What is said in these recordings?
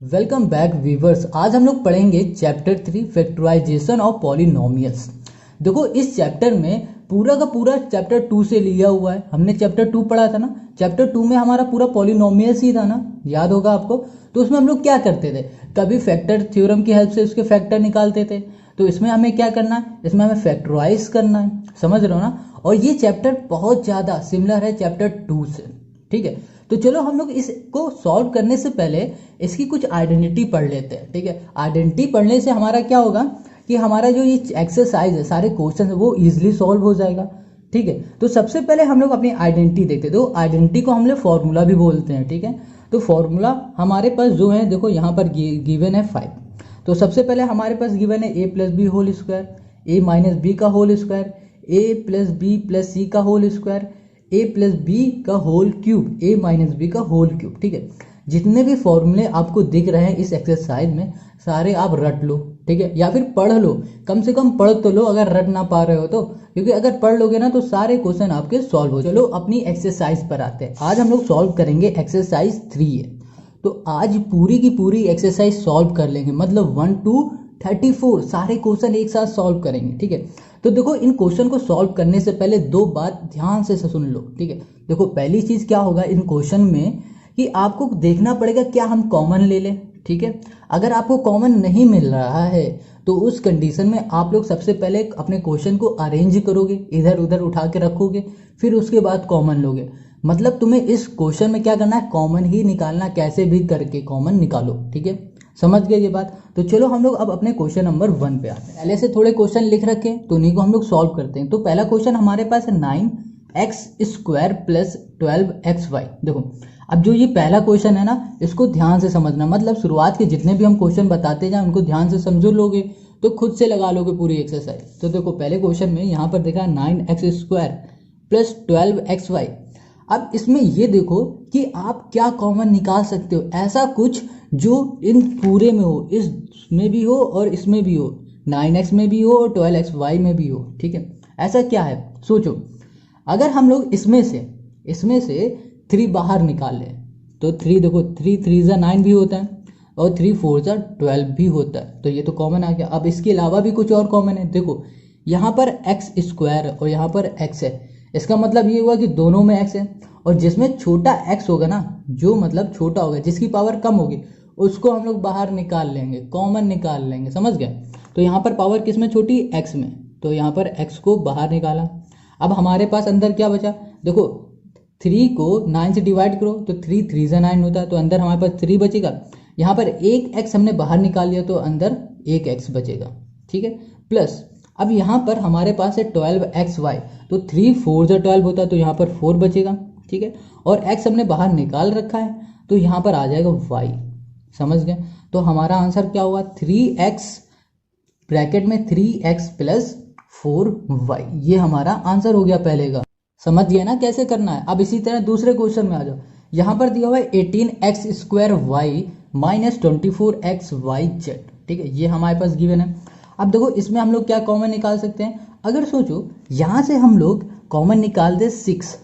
Welcome back viewers. आज हम लोग पढ़ेंगे चैप्टर 3 फैक्टराइजेशन ऑफ पॉलिनोमियल्स। देखो इस चैप्टर में पूरा का पूरा चैप्टर 2 से लिया हुआ है। हमने चैप्टर 2 पढ़ा था ना। चैप्टर 2 में हमारा पूरा पॉलिनोमियल्स ही था ना, याद होगा आपको। तो उसमें हम लोग क्या करते थे, कभी फैक्टर थ्योरम की हेल्प से उसके फैक्टर निकालते थे। तो इसमें हमें क्या करना है, इसमें हमें फैक्टराइज करना है, समझ रहे हो ना। और ये चैप्टर बहुत ज़्यादा सिमिलर है चैप्टर 2 से, ठीक है। तो चलो हम लोग इसको सॉल्व करने से पहले इसकी कुछ आइडेंटिटी पढ़ लेते हैं, ठीक है। आइडेंटिटी पढ़ने से हमारा क्या होगा कि हमारा जो ये एक्सरसाइज है, सारे क्वेश्चन है, वो इजीली सॉल्व हो जाएगा, ठीक है। तो सबसे पहले हम लोग अपनी आइडेंटिटी देखते हैं। तो आइडेंटिटी को हम लोग फॉर्मूला भी बोलते हैं, ठीक है। तो फॉर्मूला हमारे पास जो है, देखो यहाँ पर गिवन है 5। तो सबसे पहले हमारे पास गिवन है ए प्लस बी होल स्क्वायर, ए माइनस बी का होल स्क्वायर, ए प्लस बी प्लस सी का होल स्क्वायर, ए प्लस बी का होल क्यूब, ए माइनस बी का होल क्यूब, ठीक है। जितने भी फॉर्मूले आपको दिख रहे हैं इस एक्सरसाइज में, सारे आप रट लो, ठीक है, या फिर पढ़ लो। कम से कम पढ़ तो लो अगर रट ना पा रहे हो तो, क्योंकि अगर पढ़ लोगे ना तो सारे क्वेश्चन आपके सॉल्व हो। चलो अपनी एक्सरसाइज पर आते हैं। आज हम लोग सॉल्व करेंगे एक्सरसाइज 3 है। तो आज पूरी की पूरी एक्सरसाइज सॉल्व कर लेंगे, मतलब 1 to 34 सारे क्वेश्चन एक साथ सॉल्व करेंगे, ठीक है। तो देखो इन क्वेश्चन को सॉल्व करने से पहले दो बात ध्यान से सुन लो, ठीक है। देखो पहली चीज क्या होगा इन क्वेश्चन में कि आपको देखना पड़ेगा क्या हम कॉमन ले लें, ठीक है। अगर आपको कॉमन नहीं मिल रहा है तो उस कंडीशन में आप लोग सबसे पहले अपने क्वेश्चन को अरेंज करोगे, इधर उधर उठा के रखोगे, फिर उसके बाद कॉमन लोगे। मतलब तुम्हें इस क्वेश्चन में क्या करना है, कॉमन ही निकालना, कैसे भी करके कॉमन निकालो, ठीक है। समझ गए ये बात। तो चलो हम लोग अब अपने क्वेश्चन नंबर 1 पे आते हैं। पहले से थोड़े क्वेश्चन लिख रखे तो उन्हीं को हम लोग सॉल्व करते हैं। तो पहला क्वेश्चन हमारे पास है 9x² प्लस 12xy। देखो अब जो ये पहला क्वेश्चन है ना, इसको ध्यान से समझना, मतलब शुरुआत के जितने भी हम क्वेश्चन बताते जाए उनको ध्यान से समझो लोगे तो खुद से लगा लोगे पूरी एक्सरसाइज। तो देखो पहले क्वेश्चन में यहाँ पर देखा 9x² प्लस 12xy। अब इसमें ये देखो कि आप क्या कॉमन निकाल सकते हो, ऐसा कुछ जो इन पूरे में हो, इसमें भी हो और इसमें भी हो, 9x में भी हो और 12xy में भी हो, ठीक है। ऐसा क्या है सोचो। अगर हम लोग इसमें से 3 बाहर निकाल लें तो 3, देखो 3 3 जा 9 भी होता है और 3 4 जा 12 भी होता है, तो ये तो कॉमन आ गया। अब इसके अलावा भी कुछ और कॉमन है। देखो यहाँ पर x² और यहाँ पर x है, इसका मतलब ये हुआ कि दोनों में x है। और जिसमें छोटा x होगा ना, जो मतलब छोटा होगा, जिसकी पावर कम होगी, उसको हम लोग बाहर निकाल लेंगे, कॉमन निकाल लेंगे, समझ गए। तो यहाँ पर पावर किस में छोटी, x में, तो यहाँ पर x को बाहर निकाला। अब हमारे पास अंदर क्या बचा, देखो 3 को 9 से डिवाइड करो तो 3 3 जा 9 होता है, तो अंदर हमारे पास 3 बचेगा। यहाँ पर एक x हमने बाहर निकाल लिया तो अंदर एक x बचेगा, ठीक है। प्लस अब यहाँ पर हमारे पास है 12xy, तो 3 4 जा 12 होता है, तो यहाँ पर 4 बचेगा, ठीक है। और x हमने बाहर निकाल रखा है तो यहाँ पर आ जाएगा y, समझ गए। तो हमारा आंसर क्या हुआ, 3x ब्रैकेट में 3x प्लस 4y, ये हमारा आंसर हो गया पहले का। समझ गए ना कैसे करना है। अब इसी तरह दूसरे क्वेश्चन में आ जाओ। यहाँ पर दिया हुआ है 18x² माइनस 24xyz, ठीक है, ये हमारे पास गिवन है। अब देखो इसमें हम लोग क्या कॉमन निकाल सकते हैं। अगर सोचो यहाँ से हम लोग कॉमन निकाल दे 6,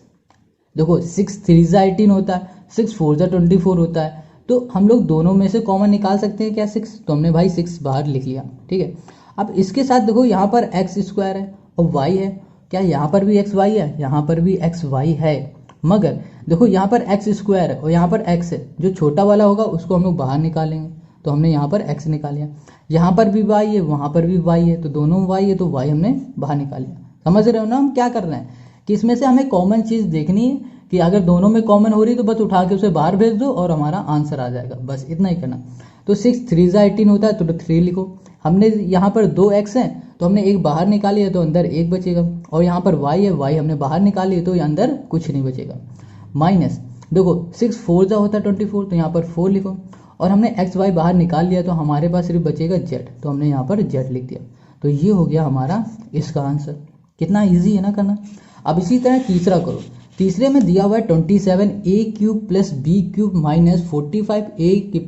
देखो 6 3 जा 18 होता है, 6 4 जा 24 होता है, तो हम लोग दोनों में से कॉमन निकाल सकते हैं क्या, 6, तो हमने भाई 6 बाहर लिख लिया, ठीक है। अब इसके साथ देखो यहाँ पर x² है और y है, क्या यहाँ पर भी xy है, यहाँ पर भी xy है, मगर देखो यहाँ पर x² है और यहाँ पर x है, जो छोटा वाला होगा उसको हम लोग बाहर निकालेंगे, तो हमने यहाँ पर x निकाल लिया। यहाँ पर भी y है, वहाँ पर भी y है, तो दोनों y है, तो y हमने बाहर निकाल लिया। समझ रहे हो ना हम क्या कर रहे हैं, कि इसमें से हमें कॉमन चीज़ देखनी है कि अगर दोनों में कॉमन हो रही तो बस उठा के उसे बाहर भेज दो और हमारा आंसर आ जाएगा, बस इतना ही करना। तो 6 3 जा 18 होता है, तो 3 लिखो। हमने यहाँ पर 2x है तो हमने एक बाहर निकाली है तो अंदर एक बचेगा, और यहाँ पर y है, y हमने बाहर निकाली है तो अंदर कुछ नहीं बचेगा। माइनस देखो 6 4 जा होता है 24, तो यहाँ पर 4 लिखो, और हमने xy बाहर निकाल लिया तो हमारे पास सिर्फ बचेगा z, तो हमने यहाँ पर z लिख दिया। तो ये हो गया हमारा इसका आंसर। कितना ईजी है ना करना। अब इसी तरह तीसरा करो। तीसरे में दिया हुआ है 27a³ plus b³ minus 45a⁴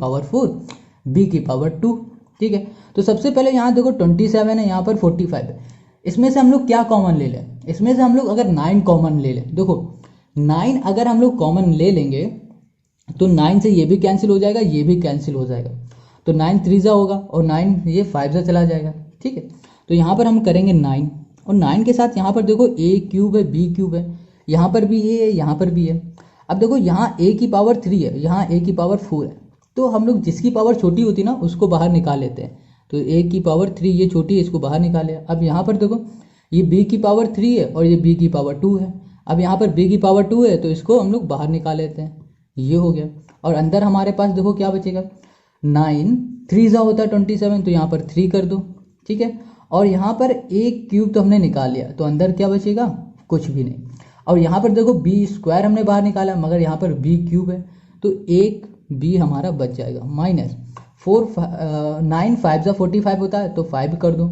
b⁴, ठीक है। तो सबसे पहले यहाँ देखो 27 है, यहाँ पर 45 है, इसमें से हम लोग क्या कॉमन ले लें, इसमें से हम लोग अगर 9 कॉमन ले लें, देखो 9 अगर हम लोग कॉमन ले लेंगे तो 9 से ये भी कैंसिल हो जाएगा, ये भी कैंसिल हो जाएगा, तो 9 3 होगा और 9 ये 5 चला जाएगा। ठीक है, तो यहाँ पर हम करेंगे 9 और 9 के साथ यहाँ पर देखो a क्यूब है, b क्यूब है, यहाँ पर भी a है, यहाँ पर भी है। अब देखो यहाँ a की पावर 3 है, यहाँ a की पावर 4 है, तो हम लोग जिसकी पावर छोटी होती है ना उसको बाहर निकाल लेते हैं। तो a की पावर 3 ये छोटी है, इसको बाहर निकाले। अब यहाँ पर देखो ये b की पावर 3 है और ये b की पावर 2 है। अब यहाँ पर b की पावर 2 है तो इसको हम लोग बाहर निकाल लेते हैं, ये हो गया। और अंदर हमारे पास देखो क्या बचेगा, 9 3 होता है 27, तो यहाँ पर 3 कर दो। ठीक है, और यहाँ पर a क्यूब तो हमने निकाल लिया, तो अंदर क्या बचेगा, कुछ भी नहीं। और यहाँ पर देखो b स्क्वायर हमने बाहर निकाला, मगर यहाँ पर b क्यूब है, तो एक b हमारा बच जाएगा। माइनस 9 5 45 होता है, तो 5 कर दो।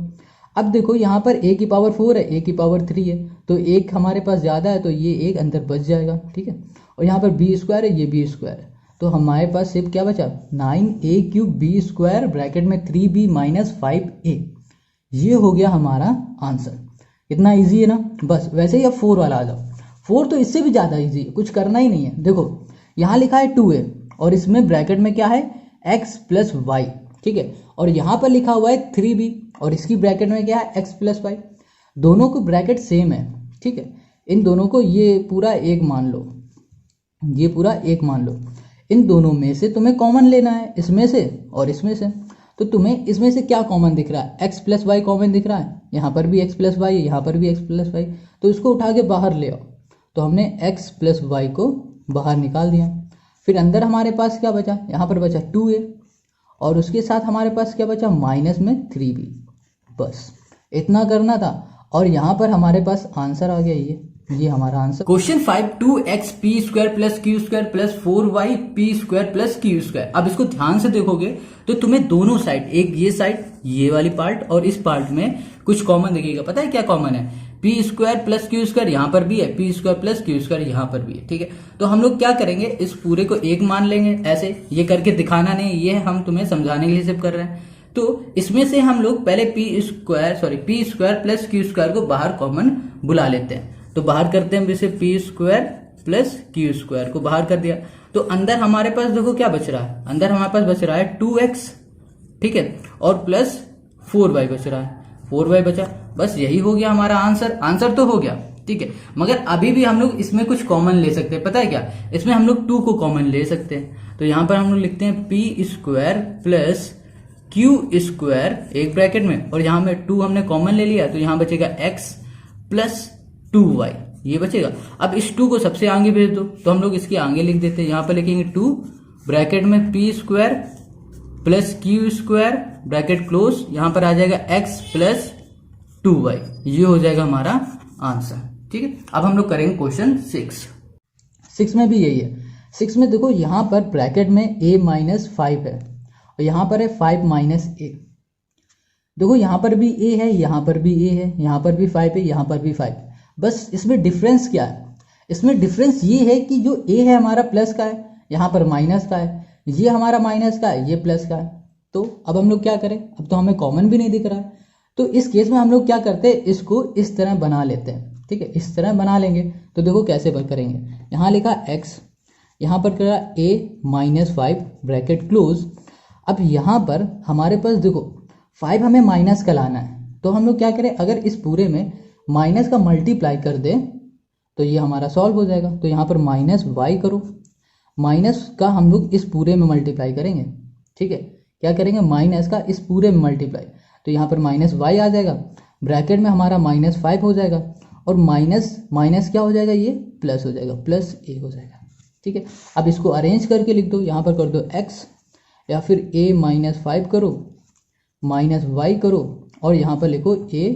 अब देखो यहाँ पर a की पावर 4 है, a की पावर 3 है, तो एक हमारे पास ज़्यादा है, तो ये एक अंदर बच जाएगा। ठीक है, और यहाँ पर b स्क्वायर है, ये b स्क्वायर है, तो हमारे पास सिर्फ क्या बचा, 9a cube b square bracket में 3b माइनस 5a। ये हो गया हमारा आंसर। इतना इजी है ना। बस वैसे ही अब 4 वाला आ जाओ। 4 तो इससे भी ज़्यादा इजी है, कुछ करना ही नहीं है। देखो यहाँ लिखा है 2a और इसमें ब्रैकेट में क्या है, x प्लस वाई। ठीक है, और यहाँ पर लिखा हुआ है 3b और इसकी ब्रैकेट में क्या है, x प्लस वाई। दोनों को ब्रैकेट सेम है। ठीक है, इन दोनों को ये पूरा एक मान लो, ये पूरा एक मान लो। इन दोनों में से तुम्हें कॉमन लेना है, इसमें से और इसमें से। तो तुम्हें इसमें से क्या कॉमन दिख रहा है, x प्लस वाई कॉमन दिख रहा है, यहाँ पर भी x प्लस वाई है, यहाँ पर भी x प्लस वाई, तो इसको उठा के बाहर ले आओ। तो हमने x प्लस वाई को बाहर निकाल दिया। फिर अंदर हमारे पास क्या बचा, यहाँ पर बचा 2a और उसके साथ हमारे पास क्या बचा, माइनस में 3b। बस इतना करना था और यहाँ पर हमारे पास आंसर आ गया। ये हमारा answer. Question 5 2x p square plus Q square plus 4y p square plus Q square. अब इसको ध्यान से देखोगे तो तुम्हें दोनों साइड, एक ये साइड ये वाली पार्ट और इस पार्ट में कुछ कॉमन दिखेगा। पता है क्या कॉमन है, p square plus Q square यहाँ पर भी है, p square plus Q square यहाँ पर भी है। ठीक है, तो हम लोग क्या करेंगे, इस पूरे को एक मान लेंगे। ऐसे ये करके दिखाना नहीं, ये हम तुम्हें समझाने के लिए सिर्फ कर रहे हैं। तो इसमें से हम लोग पहले p square plus Q square को बाहर कॉमन बुला लेते हैं। तो बाहर करते हैं जैसे p square plus Q square को बाहर कर दिया, तो अंदर हमारे पास देखो क्या बच रहा है, अंदर हमारे पास बच रहा है 2x। ठीक है, और प्लस 4y बच रहा है, 4y बचा। बस यही हो गया हमारा आंसर। आंसर तो हो गया। ठीक है, मगर अभी भी हम लोग इसमें कुछ कॉमन ले सकते हैं। पता है क्या, इसमें हम लोग 2 को कॉमन ले सकते हैं। तो यहाँ पर हम लोग लिखते हैं p square plus Q square एक ब्रैकेट में, और यहाँ में 2 हमने कॉमन ले लिया, तो यहाँ बचेगा x प्लस 2y, ये बचेगा। अब इस 2 को सबसे आगे भेज दो, तो हम लोग इसके आगे लिख देते हैं। यहाँ पर लिखेंगे 2 ब्रैकेट में p square plus Q square bracket close, यहाँ पर आ जाएगा x प्लस 2y। ये हो जाएगा हमारा आंसर। ठीक है, अब हम लोग करेंगे क्वेश्चन 6 में भी यही है। 6 में देखो यहाँ पर ब्रैकेट में a माइनस 5 है और यहाँ पर है 5 माइनस a। देखो यहाँ पर भी a है, यहाँ पर भी a है, यहाँ पर भी 5 है, यहाँ पर भी 5। बस इसमें डिफरेंस क्या है, इसमें डिफरेंस ये है कि जो a है हमारा प्लस का है, यहाँ पर माइनस का है, ये हमारा माइनस का है, ये प्लस का है। तो अब हम लोग क्या करें, अब तो हमें कॉमन भी नहीं दिख रहा है, तो इस केस में हम लोग क्या करते हैं, इसको इस तरह बना लेते हैं। ठीक है, इस तरह बना लेंगे। तो देखो कैसे करेंगे, यहाँ लिखा x, यहाँ पर करा a माइनस 5 ब्रैकेट क्लोज। अब यहाँ पर हमारे पास देखो 5 हमें माइनस का लाना है, तो हम लोग क्या करें, अगर इस पूरे में माइनस का मल्टीप्लाई कर दे तो ये हमारा सॉल्व हो जाएगा। तो यहाँ पर माइनस वाई करो, माइनस का हम लोग इस पूरे में मल्टीप्लाई करेंगे। ठीक है, क्या करेंगे, माइनस का इस पूरे में मल्टीप्लाई, तो यहाँ पर माइनस वाई आ जाएगा, ब्रैकेट में हमारा माइनस 5 हो जाएगा, और माइनस माइनस क्या हो जाएगा, ये प्लस हो जाएगा, प्लस ए हो जाएगा। ठीक है, अब इसको अरेंज करके लिख दो, यहाँ पर कर दो x, या फिर a माइनस 5 करो, माइनस वाई करो, और यहाँ पर लिखो a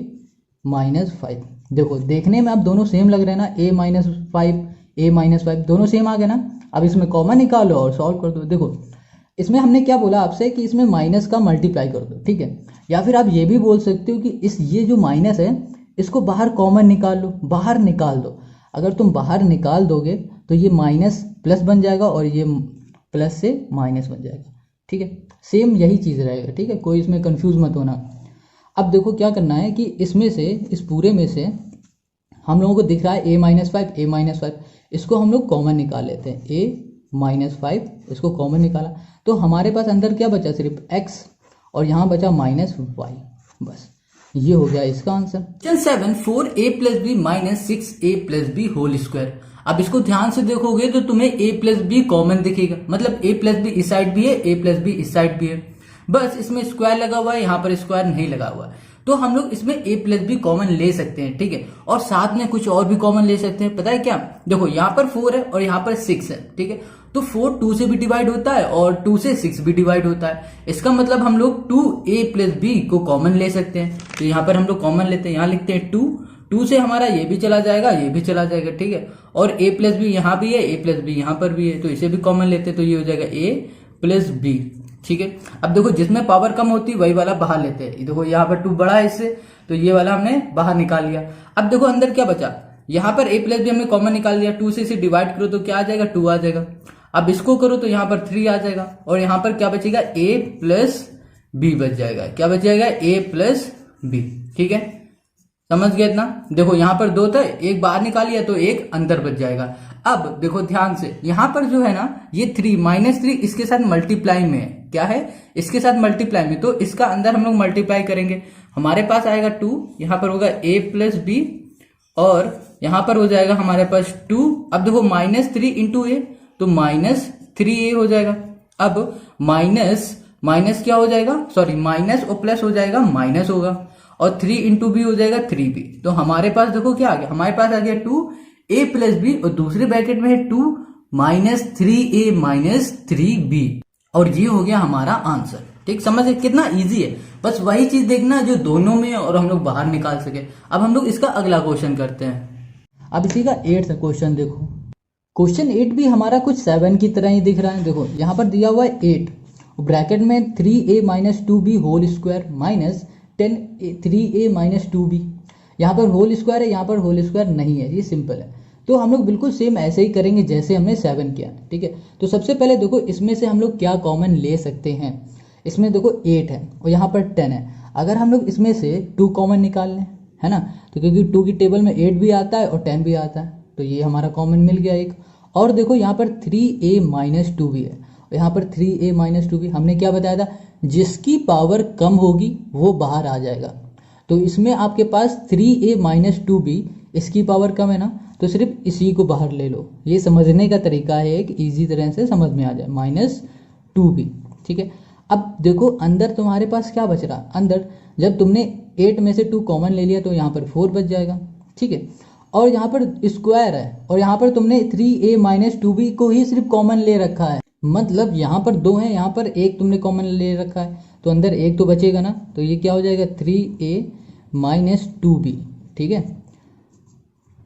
माइनस 5। देखो देखने में अब दोनों सेम लग रहे हैं ना, a माइनस 5 a माइनस 5 दोनों सेम आ गए ना। अब इसमें कॉमन निकालो और सॉल्व कर दो। देखो इसमें हमने क्या बोला आपसे कि इसमें माइनस का मल्टीप्लाई कर दो। ठीक है, या फिर आप ये भी बोल सकते हो कि ये जो माइनस है इसको बाहर कॉमन निकाल लो, बाहर निकाल दो। अगर तुम बाहर निकाल दोगे तो ये माइनस प्लस बन जाएगा और ये प्लस से माइनस बन जाएगा। ठीक है, सेम यही चीज़ रहेगा। ठीक है, कोई इसमें कंफ्यूज मत होना। अब देखो क्या करना है कि इसमें से, इस पूरे में से हम लोगों को दिख रहा है a माइनस 5 a माइनस 5, इसको हम लोग कॉमन निकाल लेते हैं। a -5, इसको कॉमन निकाला तो हमारे पास अंदर क्या बचा, सिर्फ x और यहाँ बचा -y। बस ये हो गया इसका answer. Question 7, 4a + b - 6a + b whole square. अब इसको ध्यान से देखोगे तो तुम्हें a + b कॉमन दिखेगा, मतलब a + b इस साइड भी है, a + b इस साइड भी है, बस इसमें स्क्वायर लगा हुआ है, यहाँ पर स्क्वायर नहीं लगा हुआ है। तो हम लोग इसमें a + b कॉमन ले सकते हैं, ठीक है, और साथ में कुछ और भी कॉमन ले सकते हैं। पता है क्या, देखो यहाँ पर 4 है और यहाँ पर 6 है, ठीक है, तो 4 2 से भी डिवाइड होता है और 2 से 6 भी डिवाइड होता है। इसका मतलब हम लोग 2a + b को कॉमन ले सकते हैं। तो यहाँ पर हम लोग कॉमन लेते हैं, यहाँ लिखते हैं 2 से हमारा ये भी चला जाएगा, ये भी चला जाएगा, ठीक है, और a + b यहाँ भी है, a + b यहाँ पर भी है, तो इसे भी कॉमन लेते हैं, तो ये हो जाएगा a + b, ठीक है। अब देखो जिसमें पावर कम होती है वही वाला बाहर लेते हैं। देखो यहाँ पर 2 बड़ा है इससे, तो ये वाला हमने बाहर निकाल लिया। अब देखो अंदर क्या बचा, यहाँ पर a + b हमने कॉमन निकाल लिया, 2 से इसे डिवाइड करो तो क्या आ जाएगा, 2 आ जाएगा। अब इसको करो तो यहाँ पर 3 आ जाएगा और यहाँ पर क्या बचेगा, a + b बच जाएगा। क्या बच जाएगा, a + b, ठीक है, समझ गए इतना। देखो यहाँ पर 2 था, एक बाहर निकालिए तो एक अंदर बच जाएगा। अब देखो ध्यान से, यहाँ पर जो है ना ये 3 -3 इसके साथ मल्टीप्लाई में है, क्या है, इसके साथ मल्टीप्लाई में, तो इसका अंदर हम लोग मल्टीप्लाई करेंगे, हमारे पास आएगा 2, यहाँ पर होगा a + b और यहाँ पर हो जाएगा हमारे पास 2। अब देखो -3 × a तो -3a हो जाएगा। अब माइनस क्या हो जाएगा, सॉरी माइनस और प्लस हो जाएगा, माइनस होगा, और 3 × b हो जाएगा 3b। तो हमारे पास देखो क्या आ गया, हमारे पास आ गया 2a + b और दूसरे ब्रैकेट में है 2 -3a - 3b, और ये हो गया हमारा आंसर। ठीक, समझ कितना इजी है, बस वही चीज देखना जो दोनों में और हम लोग बाहर निकाल सके। अब हम लोग इसका अगला क्वेश्चन करते हैं। अब इसी का 8th क्वेश्चन देखो, क्वेश्चन 8 भी हमारा कुछ 7 की तरह ही दिख रहा है। देखो यहाँ पर दिया हुआ है 8, ब्रैकेट में 3a - 2b whole square -10 3a - 2b। यहाँ पर होल स्क्वायर है, यहाँ पर होल स्क्वायर नहीं है, ये सिंपल है। तो हम लोग बिल्कुल सेम ऐसे ही करेंगे जैसे हमने 7 किया, ठीक है। तो सबसे पहले देखो इसमें से हम लोग क्या कॉमन ले सकते हैं। इसमें देखो 8 है और यहाँ पर 10 है, अगर हम लोग इसमें से 2 कॉमन निकाल लें, है ना, तो क्योंकि 2 की टेबल में 8 भी आता है और 10 भी आता है, तो ये हमारा कॉमन मिल गया एक। और देखो यहाँ पर 3a - 2b है, यहाँ पर 3a - 2b हमने क्या बताया था, जिसकी पावर कम होगी वो बाहर आ जाएगा। तो इसमें आपके पास 3a - 2b, इसकी पावर कम है ना, तो सिर्फ इसी को बाहर ले लो। ये समझने का तरीका है, एक इजी तरह से समझ में आ जाए, -2b, ठीक है। अब देखो अंदर तुम्हारे पास क्या बच रहा, अंदर जब तुमने 8 में से 2 कॉमन ले लिया तो यहाँ पर 4 बच जाएगा, ठीक है। और यहाँ पर स्क्वायर है और यहाँ पर तुमने 3a - 2b को ही सिर्फ कॉमन ले रखा है, मतलब यहाँ पर 2 है, यहाँ पर 1 तुमने कॉमन ले रखा है, तो अंदर 1 तो बचेगा ना, तो ये क्या हो जाएगा 3a - 2b, ठीक है,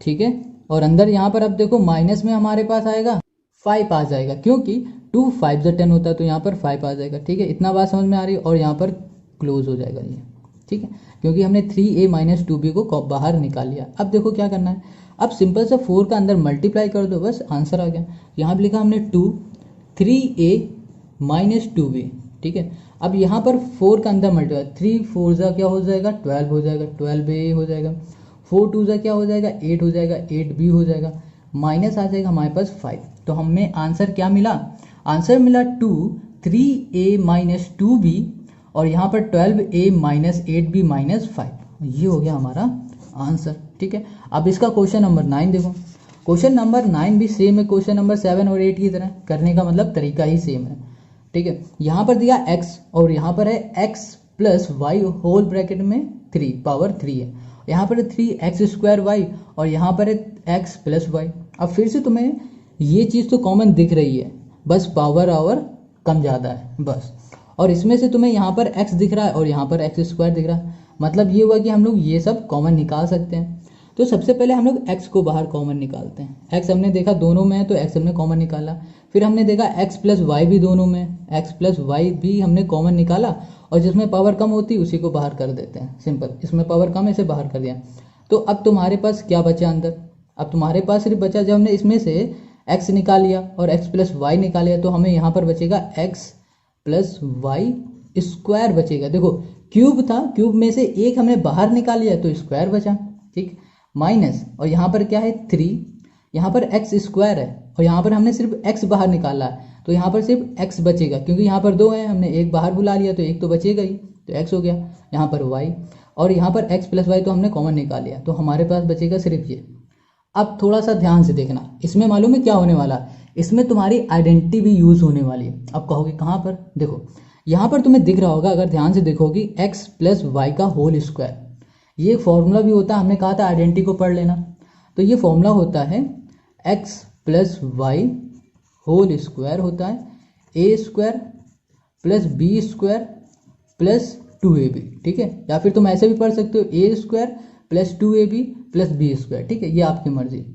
ठीक है। और अंदर यहाँ पर अब देखो माइनस में हमारे पास आएगा 5 आ जाएगा, क्योंकि 2 5 से 10 होता है, तो यहाँ पर 5 आ जाएगा, ठीक है। इतना बात समझ में आ रही है, और यहाँ पर क्लोज हो जाएगा ये, ठीक है, क्योंकि हमने 3a - 2b को बाहर निकाल लिया। अब देखो क्या करना है, अब सिंपल सा 4 का अंदर मल्टीप्लाई कर दो, बस आंसर आ गया। यहाँ पर लिखा हमने 2 3a - 2b, ठीक है। अब यहाँ पर 4 का अंदर मल्टीप्लाई, 3 4 जा क्या हो जाएगा 12 हो जाएगा, 12a हो जाएगा, 4 2 जा क्या हो जाएगा 8 हो जाएगा, 8b हो जाएगा, माइनस आ जाएगा हमारे पास 5। तो हमें आंसर क्या मिला, आंसर मिला 2 3a - 2b और यहाँ पर 12a - 8b - 5। ये हो गया हमारा आंसर, ठीक है। अब इसका क्वेश्चन नंबर 9 देखो, क्वेश्चन नंबर 9 भी सेम है क्वेश्चन नंबर 7 और 8 की तरह, करने का मतलब तरीका ही सेम है, ठीक है। यहाँ पर दिया x और यहाँ पर है x + y होल ब्रैकेट में 3 पावर 3 है, यहाँ पर 3x² y और यहाँ पर है x + y। अब फिर से तुम्हें ये चीज़ तो कॉमन दिख रही है, बस पावर आवर कम ज़्यादा है बस। और इसमें से तुम्हें यहाँ पर x दिख रहा है और यहाँ पर x² दिख रहा है, मतलब ये हुआ कि हम लोग ये सब कॉमन निकाल सकते हैं। तो सबसे पहले हम लोग x को बाहर कॉमन निकालते हैं। x हमने देखा दोनों में है तो x हमने कॉमन निकाला, फिर हमने देखा x + y भी दोनों में, x + y भी हमने कॉमन निकाला, और जिसमें पावर कम होती है उसी को बाहर कर देते हैं, सिंपल। इसमें पावर कम है इसे बाहर कर दिया। तो अब तुम्हारे पास क्या बचा अंदर, अब तुम्हारे पास सिर्फ बचा, जब हमने इसमें से x निकाल लिया और x + y निकाल लिया, तो हमें यहाँ पर बचेगा x + y² बचेगा। देखो क्यूब था, क्यूब में से एक हमने बाहर निकाल लिया तो स्क्वायर बचा, ठीक, माइनस, और यहाँ पर क्या है 3, यहाँ पर एक्स स्क्वायर है और यहाँ पर हमने सिर्फ एक्स बाहर निकाला है, तो यहाँ पर सिर्फ एक्स बचेगा, क्योंकि यहाँ पर 2 है, हमने एक बाहर बुला लिया तो एक तो बचेगा ही, तो एक्स हो गया। यहाँ पर वाई और यहाँ पर एक्स प्लस वाई तो हमने कॉमन निकाल लिया, तो हमारे पास बचेगा सिर्फ ये। अब थोड़ा सा ध्यान से देखना, इसमें मालूम है क्या होने वाला है, इसमें तुम्हारी आइडेंटिटी भी यूज़ होने वाली है। अब कहोगे कहाँ पर, देखो यहाँ पर तुम्हें दिख रहा होगा, अगर ध्यान से देखोगी एक्स प्लस वाई का होल स्क्वायर, ये फॉर्मूला भी होता है, हमने कहा था आइडेंटिटी को पढ़ लेना। तो ये फॉर्मूला होता है x plus y whole square होता है a square plus B square plus 2ab, ठीक है। या फिर तुम ऐसे भी पढ़ सकते हो a square plus 2ab plus B square, ठीक है, ये आपकी मर्जी।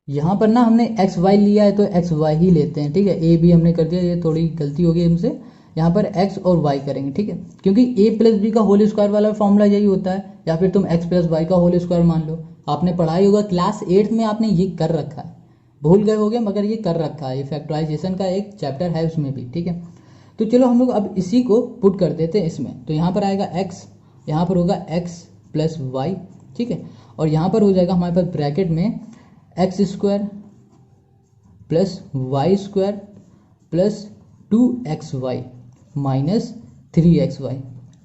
यहाँ पर ना हमने एक्स वाई लिया है तो एक्स वाई ही लेते हैं, ठीक है। ए बी हमने कर दिया, ये थोड़ी गलती हो गई हमसे, यहाँ पर एक्स और वाई करेंगे, ठीक है, क्योंकि ए प्लस बी का होल स्क्वायर वाला फॉर्मूला यही होता है। या फिर तुम एक्स प्लस वाई का होल स्क्वायर मान लो, आपने पढ़ाई होगा क्लास 8 में, आपने ये कर रखा है, भूल गए होगे मगर ये कर रखा है, ये फैक्टराइजेशन का एक चैप्टर है उसमें भी, ठीक है। तो चलो हम लोग अब इसी को पुट कर देते हैं इसमें, तो यहाँ पर आएगा एक्स, यहाँ पर होगा एक्स प्लस वाई, ठीक है, और यहाँ पर हो जाएगा हमारे पास ब्रैकेट में X square plus Y square plus 2xy minus 3xy।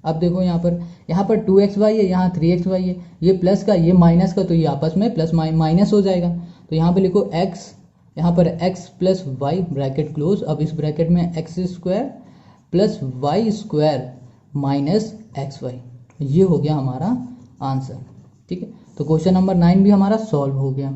अब देखो यहाँ पर 2xy है, यहाँ 3xy है, ये प्लस का ये माइनस का, तो ये आपस में प्लस माइनस हो जाएगा। तो यहाँ पे लिखो x, यहाँ पर x plus Y bracket close. अब इस ब्रैकेट में X square plus Y square minus XY, ये हो गया हमारा आंसर, ठीक है। तो क्वेश्चन नंबर 9 भी हमारा सॉल्व हो गया।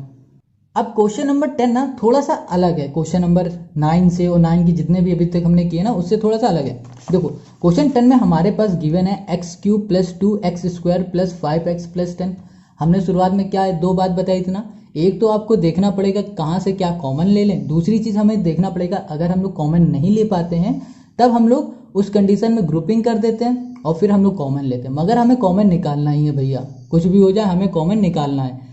अब क्वेश्चन नंबर 10 ना थोड़ा सा अलग है क्वेश्चन नंबर 9 से, और 9 की जितने भी अभी तक हमने किए ना उससे थोड़ा सा अलग है। देखो क्वेश्चन 10 में हमारे पास गिवन है x cube plus 2x square plus 5x plus 10। हमने शुरुआत में क्या है, 2 बात बताई थी ना, एक तो आपको देखना पड़ेगा कहाँ से क्या कॉमन ले लें, दूसरी चीज़ हमें देखना पड़ेगा अगर हम लोग कॉमन नहीं ले पाते हैं तब हम लोग उस कंडीशन में ग्रुपिंग कर देते हैं और फिर हम लोग कॉमन लेते हैं, मगर हमें कॉमन निकालना ही है भैया, कुछ भी हो जाए हमें कॉमन निकालना है।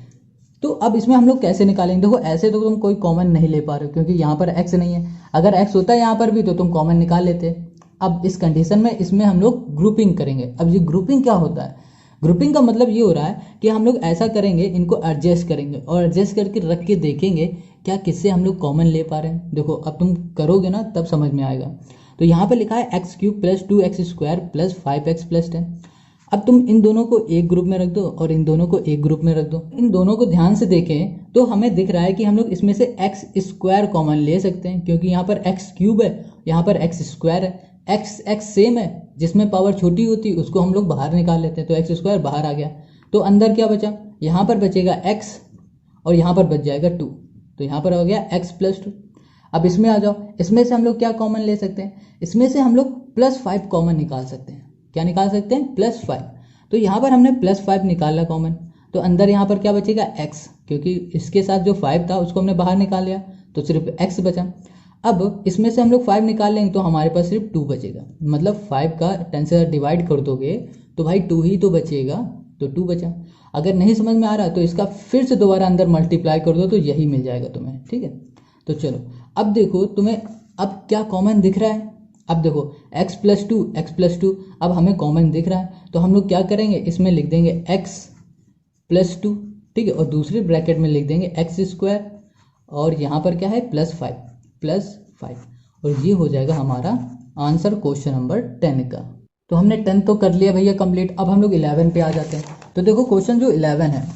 तो अब इसमें हम लोग कैसे निकालेंगे, देखो ऐसे तो तुम कोई कॉमन नहीं ले पा रहे हो क्योंकि यहाँ पर x नहीं है, अगर x होता है यहाँ पर भी तो तुम कॉमन निकाल लेते। अब इस कंडीशन में इसमें हम लोग ग्रुपिंग करेंगे। अब ये ग्रुपिंग क्या होता है, ग्रुपिंग का मतलब ये हो रहा है कि हम लोग ऐसा करेंगे, इनको एडजस्ट करेंगे और एडजस्ट करके रख के देखेंगे क्या किससे हम लोग कॉमन ले पा रहे हैं। देखो अब तुम करोगे ना तब समझ में आएगा। तो यहाँ पे लिखा है x cube plus 2x square plus 5x plus 10। अब तुम इन दोनों को एक ग्रुप में रख दो और इन दोनों को एक ग्रुप में रख दो। इन दोनों को ध्यान से देखें तो हमें दिख रहा है कि हम लोग इसमें से एक्स स्क्वायर कॉमन ले सकते हैं, क्योंकि यहाँ पर एक्स क्यूब है, यहाँ पर एक्स स्क्वायर है, एक्स एक्स सेम है, जिसमें पावर छोटी होती है उसको हम लोग बाहर निकाल लेते हैं, तो एक्स स्क्वायर बाहर आ गया। तो अंदर क्या बचा, यहाँ पर बचेगा एक्स और यहाँ पर बच जाएगा 2, तो यहाँ पर हो गया एक्स प्लस 2। अब इसमें आ जाओ, इसमें से हम लोग क्या कॉमन ले सकते हैं, इसमें से हम लोग प्लस 5 कॉमन निकाल सकते हैं। क्या निकाल सकते हैं, प्लस 5। तो यहाँ पर हमने प्लस 5 निकाला कॉमन, तो अंदर यहाँ पर क्या बचेगा x, क्योंकि इसके साथ जो 5 था उसको हमने बाहर निकाल लिया तो सिर्फ x बचा। अब इसमें से हम लोग 5 निकाल लेंगे तो हमारे पास सिर्फ 2 बचेगा, मतलब 5 का 10 से डिवाइड कर दोगे तो भाई 2 ही तो बचेगा, तो 2 बचा। अगर नहीं समझ में आ रहा तो इसका फिर से दोबारा अंदर मल्टीप्लाई कर दो तो यही मिल जाएगा तुम्हें, ठीक है। तो चलो अब देखो तुम्हें अब क्या कॉमन दिख रहा है। अब देखो x प्लस 2 अब हमें कॉमन दिख रहा है, तो हम लोग क्या करेंगे, इसमें लिख देंगे x प्लस 2, ठीक है, और दूसरे ब्रैकेट में लिख देंगे एक्स स्क्वायर और यहाँ पर क्या है प्लस 5 और ये हो जाएगा हमारा आंसर क्वेश्चन नंबर 10 का। तो हमने 10 तो कर लिया भैया कंप्लीट। अब हम लोग 11 पे आ जाते हैं। तो देखो क्वेश्चन जो 11 है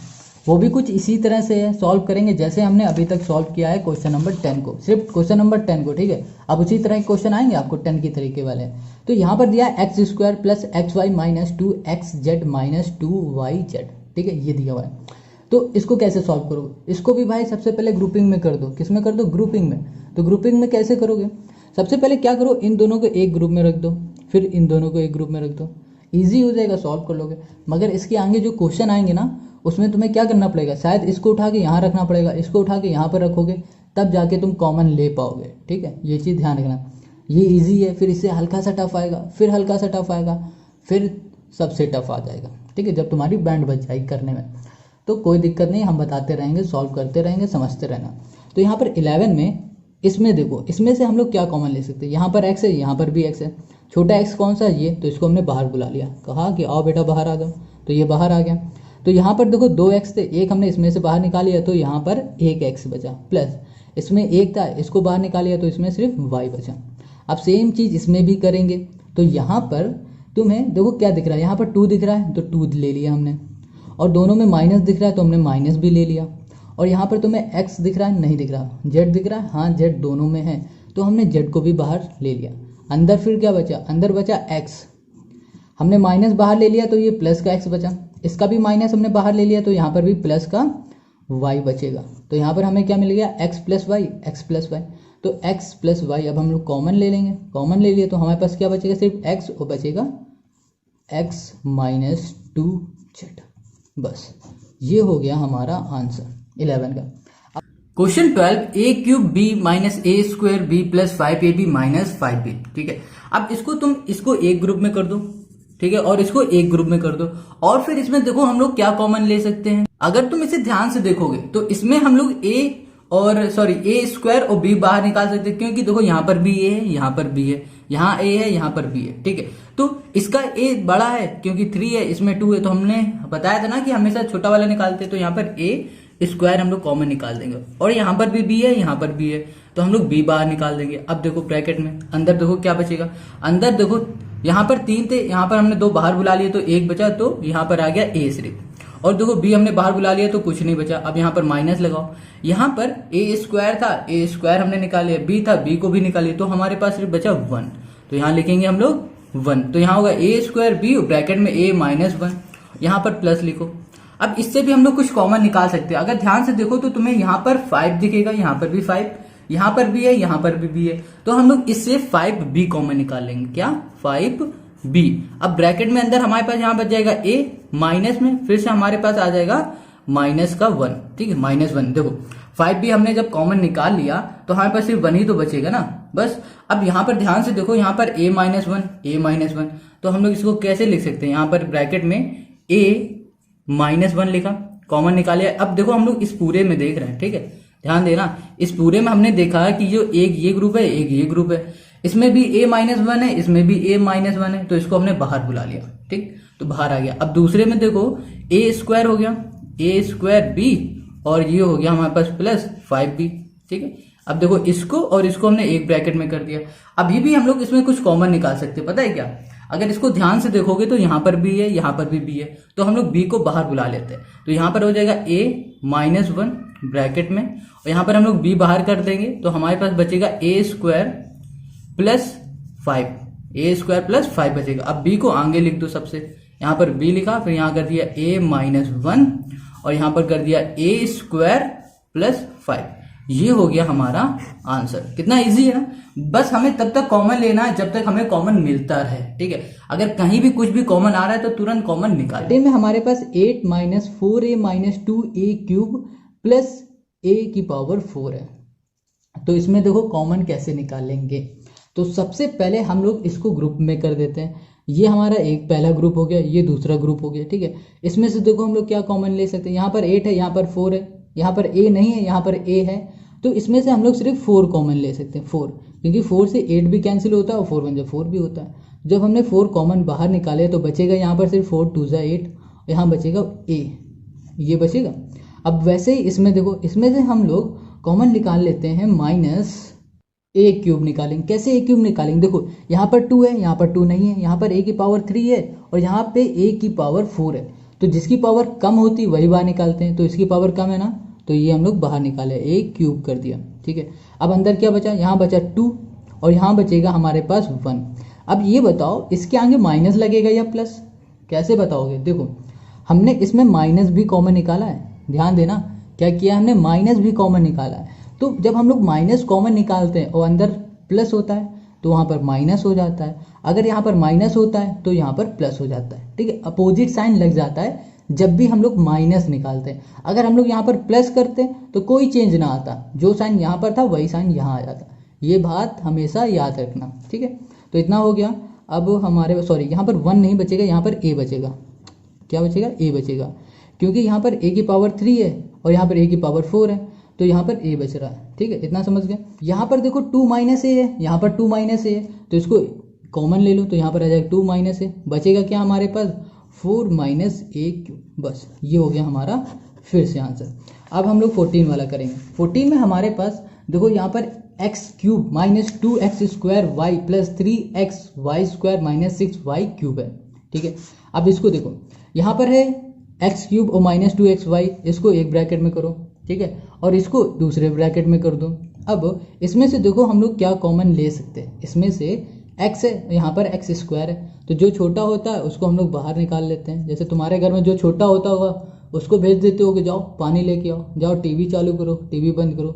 वो भी कुछ इसी तरह से है, सॉल्व करेंगे जैसे हमने अभी तक सॉल्व किया है क्वेश्चन नंबर 10 को, सिर्फ क्वेश्चन नंबर 10 को, ठीक है। अब उसी तरह के क्वेश्चन आएंगे आपको 10 की तरीके वाले। तो यहाँ पर दिया है X square plus X Y minus 2xz minus 2yz, ठीक है, ये दिया हुआ है। तो इसको कैसे सॉल्व करोगे, इसको भी भाई सबसे पहले ग्रुपिंग में कर दो। किस में कर दो, ग्रुपिंग में। तो ग्रुपिंग में कैसे करोगे, सबसे पहले क्या करो, इन दोनों को एक ग्रुप में रख दो, फिर इन दोनों को एक ग्रुप में रख दो, ईजी हो जाएगा, सॉल्व कर लोगे। मगर इसके आगे जो क्वेश्चन आएंगे ना उसमें तुम्हें क्या करना पड़ेगा, शायद इसको उठा के यहाँ रखना पड़ेगा, इसको उठा के यहाँ पर रखोगे तब जाके तुम कॉमन ले पाओगे, ठीक है। ये चीज़ ध्यान रखना, ये इजी है, फिर इससे हल्का सा टफ आएगा, फिर हल्का सा टफ आएगा, फिर सबसे टफ आ जाएगा, ठीक है, जब तुम्हारी बैंड बच जाएगी करने में। तो कोई दिक्कत नहीं, हम बताते रहेंगे, सॉल्व करते रहेंगे, समझते रहना। तो यहाँ पर 11 में इसमें देखो, इसमें से हम लोग क्या कॉमन ले सकते हैं, यहाँ पर x है, यहाँ पर भी x है। छोटा x कौन सा है, ये, तो इसको हमने बाहर बुला लिया, कहा कि आओ बेटा बाहर आ जाओ, तो ये बाहर आ गया। तो यहाँ पर देखो 2x थे, एक हमने इसमें से बाहर निकालिया तो यहाँ पर 1x बचा, प्लस इसमें 1 था, इसको बाहर निकालिया तो इसमें सिर्फ y बचा। अब सेम चीज़ इसमें भी करेंगे, तो यहाँ पर तुम्हें देखो क्या दिख रहा है, यहाँ पर 2 दिख रहा है तो 2 ले लिया हमने, और दोनों में माइनस दिख रहा है तो हमने माइनस भी ले लिया, और यहाँ पर तुम्हें x दिख रहा है, नहीं दिख रहा, z दिख रहा है, हाँ z दोनों में है तो हमने z को भी बाहर ले लिया। अंदर फिर क्या बचा, अंदर बचा x, हमने माइनस बाहर ले लिया तो ये प्लस का x बचा, इसका भी माइनस हमने बाहर ले लिया तो यहाँ पर भी प्लस का y बचेगा। तो यहाँ पर हमें क्या मिल गया, x plus Y, X plus Y. तो x प्लस वाई अब हम लोग कॉमन ले लेंगे, कॉमन ले लिए तो हमारे पास क्या बचेगा, सिर्फ x और बचेगा x माइनस 2z। बस ये हो गया हमारा आंसर 11 का। Question 12, a cube b minus a square b plus 5ab minus 5b। ठीक है, अब इसको एक ग्रुप में कर दो, ठीक है, और इसको एक ग्रुप में कर दो, और फिर इसमें देखो हम लोग क्या कॉमन ले सकते हैं। अगर तुम इसे ध्यान से देखोगे तो इसमें हम लोग ए स्क्वायर और बी बाहर निकाल सकते हैं, क्योंकि देखो यहाँ पर भी ए है, यहाँ पर बी है, यहाँ ए है, यहाँ पर बी है। ठीक है, तो इसका ए बड़ा है क्योंकि 3 है, इसमें 2 है, तो हमने बताया था ना कि हमेशा छोटा वाला निकालते हैं, तो यहाँ पर ए स्क्वायर हम लोग कॉमन निकाल देंगे, और यहाँ पर भी बी है, यहाँ पर भी है, तो हम लोग बी बाहर निकाल देंगे। अब देखो ब्रैकेट में अंदर देखो क्या बचेगा, अंदर देखो यहाँ पर 3 थे, यहाँ पर हमने 2 बाहर बुला लिए तो 1 बचा, तो यहाँ पर आ गया ए सिर्फ, और देखो बी हमने बाहर बुला लिया तो कुछ नहीं बचा। अब यहाँ पर माइनस लगाओ, यहाँ पर ए स्क्वायर था, ए स्क्वायर हमने निकाल लिया, बी था, बी को भी निकालिए, तो हमारे पास सिर्फ बचा 1, तो यहाँ लिखेंगे हम लोग 1, तो यहाँ होगा ए स्क्वायर बी ब्रैकेट में ए माइनस 1, यहाँ पर प्लस लिखो। अब इससे भी हम लोग कुछ कॉमन निकाल सकते हैं, अगर ध्यान से देखो तो तुम्हें यहाँ पर 5 दिखेगा, यहाँ पर भी 5, यहाँ पर भी है, यहाँ पर भी है, तो हम लोग इससे 5b कॉमन निकाल लेंगे। क्या, 5b। अब ब्रैकेट में अंदर हमारे पास यहाँ बच जाएगा a, माइनस में फिर से हमारे पास आ जाएगा माइनस का 1। ठीक है, -1। देखो 5b हमने जब कॉमन निकाल लिया तो हमारे पास सिर्फ 1 ही तो बचेगा ना, बस। अब यहाँ पर ध्यान से देखो, यहाँ पर a माइनस 1, तो हम लोग इसको कैसे लिख सकते हैं, यहाँ पर ब्रैकेट में a माइनस 1 लिखा, कॉमन निकाले। अब देखो हम लोग इस पूरे में देख रहे हैं, ठीक है, ध्यान देना, इस पूरे में हमने देखा कि जो एक ये ग्रुप है, एक ये ग्रुप है, इसमें भी a माइनस 1 है, इसमें भी a माइनस 1 है, तो इसको हमने बाहर बुला लिया। ठीक, तो बाहर आ गया। अब दूसरे में देखो a स्क्वायर हो गया, a स्क्वायर b, और ये हो गया हमारे पास प्लस 5b। ठीक है, अब देखो इसको और इसको हमने एक ब्रैकेट में कर दिया। अभी भी हम लोग इसमें कुछ कॉमन निकाल सकते हैं, पता है क्या, अगर इसको ध्यान से देखोगे तो यहाँ पर भी है, यहाँ पर भी है, तो हम लोग b को बाहर बुला लेते हैं, तो यहाँ पर हो जाएगा a माइनस 1 ब्रैकेट में, और यहाँ पर हम लोग b बाहर कर देंगे तो हमारे पास बचेगा a square plus 5, a square plus 5 बचेगा। अब b को आगे लिख दो सबसे, यहाँ पर b लिखा, फिर यहाँ कर दिया a माइनस 1, और यहाँ पर कर दिया a स्क्वायर प्लस 5। ये हो गया हमारा आंसर। कितना इजी है ना, बस हमें तब तक कॉमन लेना है जब तक हमें कॉमन मिलता रहे। ठीक है, अगर कहीं भी कुछ भी कॉमन आ रहा है तो तुरंत कॉमन निकाल। में हमारे पास 8 minus 4a minus 2a cube plus a की पावर 4 है, तो इसमें देखो कॉमन कैसे निकालेंगे। तो सबसे पहले हम लोग इसको ग्रुप में कर देते हैं, ये हमारा एक पहला ग्रुप हो गया, ये दूसरा ग्रुप हो गया। ठीक है, इसमें से देखो हम लोग क्या कॉमन ले सकते हैं, यहाँ पर 8 है, यहाँ पर 4 है, यहाँ पर a नहीं है, यहाँ पर a है, तो इसमें से हम लोग सिर्फ 4 कॉमन ले सकते हैं, 4, क्योंकि 4 से 8 भी कैंसिल होता है और 4 1 जा 4 भी होता है। जब हमने 4 कॉमन बाहर निकाले तो बचेगा यहाँ पर सिर्फ 4 2 जा 8, यहाँ बचेगा a, ये बचेगा। अब वैसे ही इसमें देखो, इसमें से हम लोग कॉमन निकाल लेते हैं माइनस a क्यूब निकालेंगे। कैसे a क्यूब निकालेंगे, देखो यहाँ पर 2 है, यहाँ पर 2 नहीं है, यहाँ पर a की पावर 3 है, और यहाँ पे a की पावर 4 है, तो जिसकी पावर कम होती वही बाहर निकालते हैं, तो इसकी पावर कम है ना, तो ये हम लोग बाहर निकाले, a क्यूब कर दिया। ठीक है, अब अंदर क्या बचा, यहाँ बचा 2, और यहाँ बचेगा हमारे पास 1। अब ये बताओ इसके आगे माइनस लगेगा या प्लस, कैसे बताओगे। देखो हमने इसमें माइनस भी कॉमन निकाला है, ध्यान देना क्या किया हमने, माइनस भी कॉमन निकाला है। तो जब हम लोग माइनस कॉमन निकालते हैं और अंदर प्लस होता है तो वहाँ पर माइनस हो जाता है, अगर यहाँ पर माइनस होता है तो यहाँ पर प्लस हो जाता है। ठीक है, अपोजिट साइन लग जाता है जब भी हम लोग माइनस निकालते हैं। अगर हम लोग यहाँ पर प्लस करते हैं तो कोई चेंज ना आता, जो साइन यहाँ पर था वही साइन यहाँ आ जाता। ये बात हमेशा याद रखना। ठीक है, तो इतना हो गया। अब हमारे सॉरी यहाँ पर 1 नहीं बचेगा, यहाँ पर a बचेगा। क्या बचेगा, a बचेगा, क्योंकि यहाँ पर a की पावर 3 है और यहाँ पर a की पावर 4 है, तो यहाँ पर a बच रहा है। ठीक है, इतना समझ गए। यहाँ पर देखो 2 माइनस a है, यहाँ पर 2 माइनस a है, तो इसको कॉमन ले लो, तो यहाँ पर आ जाएगा 2 माइनस a, बचेगा क्या हमारे पास 4 माइनस ए क्यूब। बस ये हो गया हमारा फिर से आंसर। अब हम लोग 14 वाला करेंगे। 14 में हमारे पास देखो यहाँ पर X cube minus 2x² Y plus 3xy² minus 6y cube है। ठीक है, अब इसको देखो, यहाँ पर है एक्स क्यूब और माइनस 2xy, इसको एक ब्रैकेट में करो। ठीक है, और इसको दूसरे ब्रैकेट में कर दो। अब इसमें से देखो हम लोग क्या कॉमन ले सकते हैं, इसमें से x है, यहाँ पर x² है, तो जो छोटा होता है उसको हम लोग बाहर निकाल लेते हैं। जैसे तुम्हारे घर में जो छोटा होता होगा उसको भेज देते हो कि जाओ पानी लेके आओ, जाओ टीवी चालू करो, टीवी बंद करो,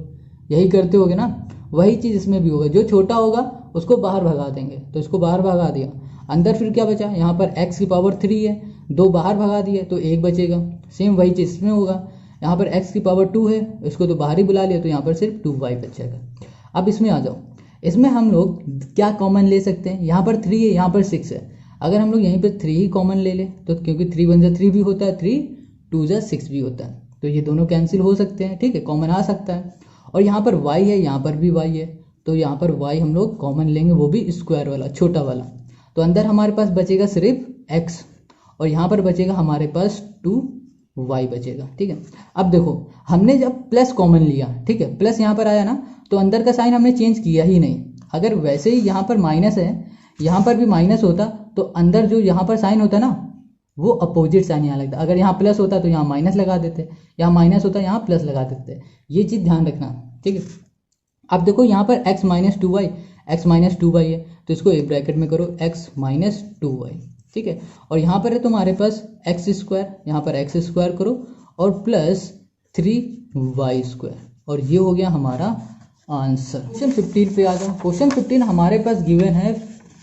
यही करते होगे ना। वही चीज़ इसमें भी होगा, जो छोटा होगा उसको बाहर भगा देंगे, तो इसको बाहर भगा दिया, अंदर फिर क्या बचा, यहाँ पर x की पावर 3 है, 2 बाहर भगा दिए तो 1 बचेगा। सेम वही चीज़ इसमें होगा, यहाँ पर x की पावर 2 है, इसको तो बाहर ही बुला लिया, तो यहाँ पर सिर्फ 2y बचेगा। अब इसमें आ जाओ, इसमें हम लोग क्या कॉमन ले सकते हैं, यहाँ पर 3 है, यहाँ पर 6 है। अगर हम लोग यहीं पर 3 ही कॉमन ले लें तो, क्योंकि 3 1 जा 3 भी होता है, 3 2 जा 6 भी होता है, तो ये दोनों कैंसिल हो सकते हैं। ठीक है, कॉमन आ सकता है। और यहाँ पर y है, यहाँ पर भी y है, तो यहाँ पर y हम लोग कॉमन लेंगे, वो भी स्क्वायर वाला, छोटा वाला। तो अंदर हमारे पास बचेगा सिर्फ x, और यहाँ पर बचेगा हमारे पास 2y बचेगा। ठीक है, अब देखो हमने जब प्लस कॉमन लिया, ठीक है, प्लस यहाँ पर आया ना, तो अंदर का साइन हमने चेंज किया ही नहीं। अगर वैसे ही यहाँ पर माइनस है, यहाँ पर भी माइनस होता, तो अंदर जो यहाँ पर साइन होता ना, वो अपोजिट साइन यहाँ लगता। अगर यहाँ प्लस होता तो यहाँ माइनस लगा देते, यहाँ माइनस होता यहाँ प्लस लगा देते। ये चीज़ ध्यान रखना। ठीक है, अब देखो यहाँ पर x माइनस 2y है, तो इसको एक ब्रैकेट में करो, x माइनस 2y। ठीक है, और यहाँ पर है तुम्हारे पास x², यहाँ पर x² करो और प्लस 3y², और ये हो गया हमारा आंसर। क्वेश्चन 15 पे आ जाओ। क्वेश्चन 15 हमारे पास गिवन है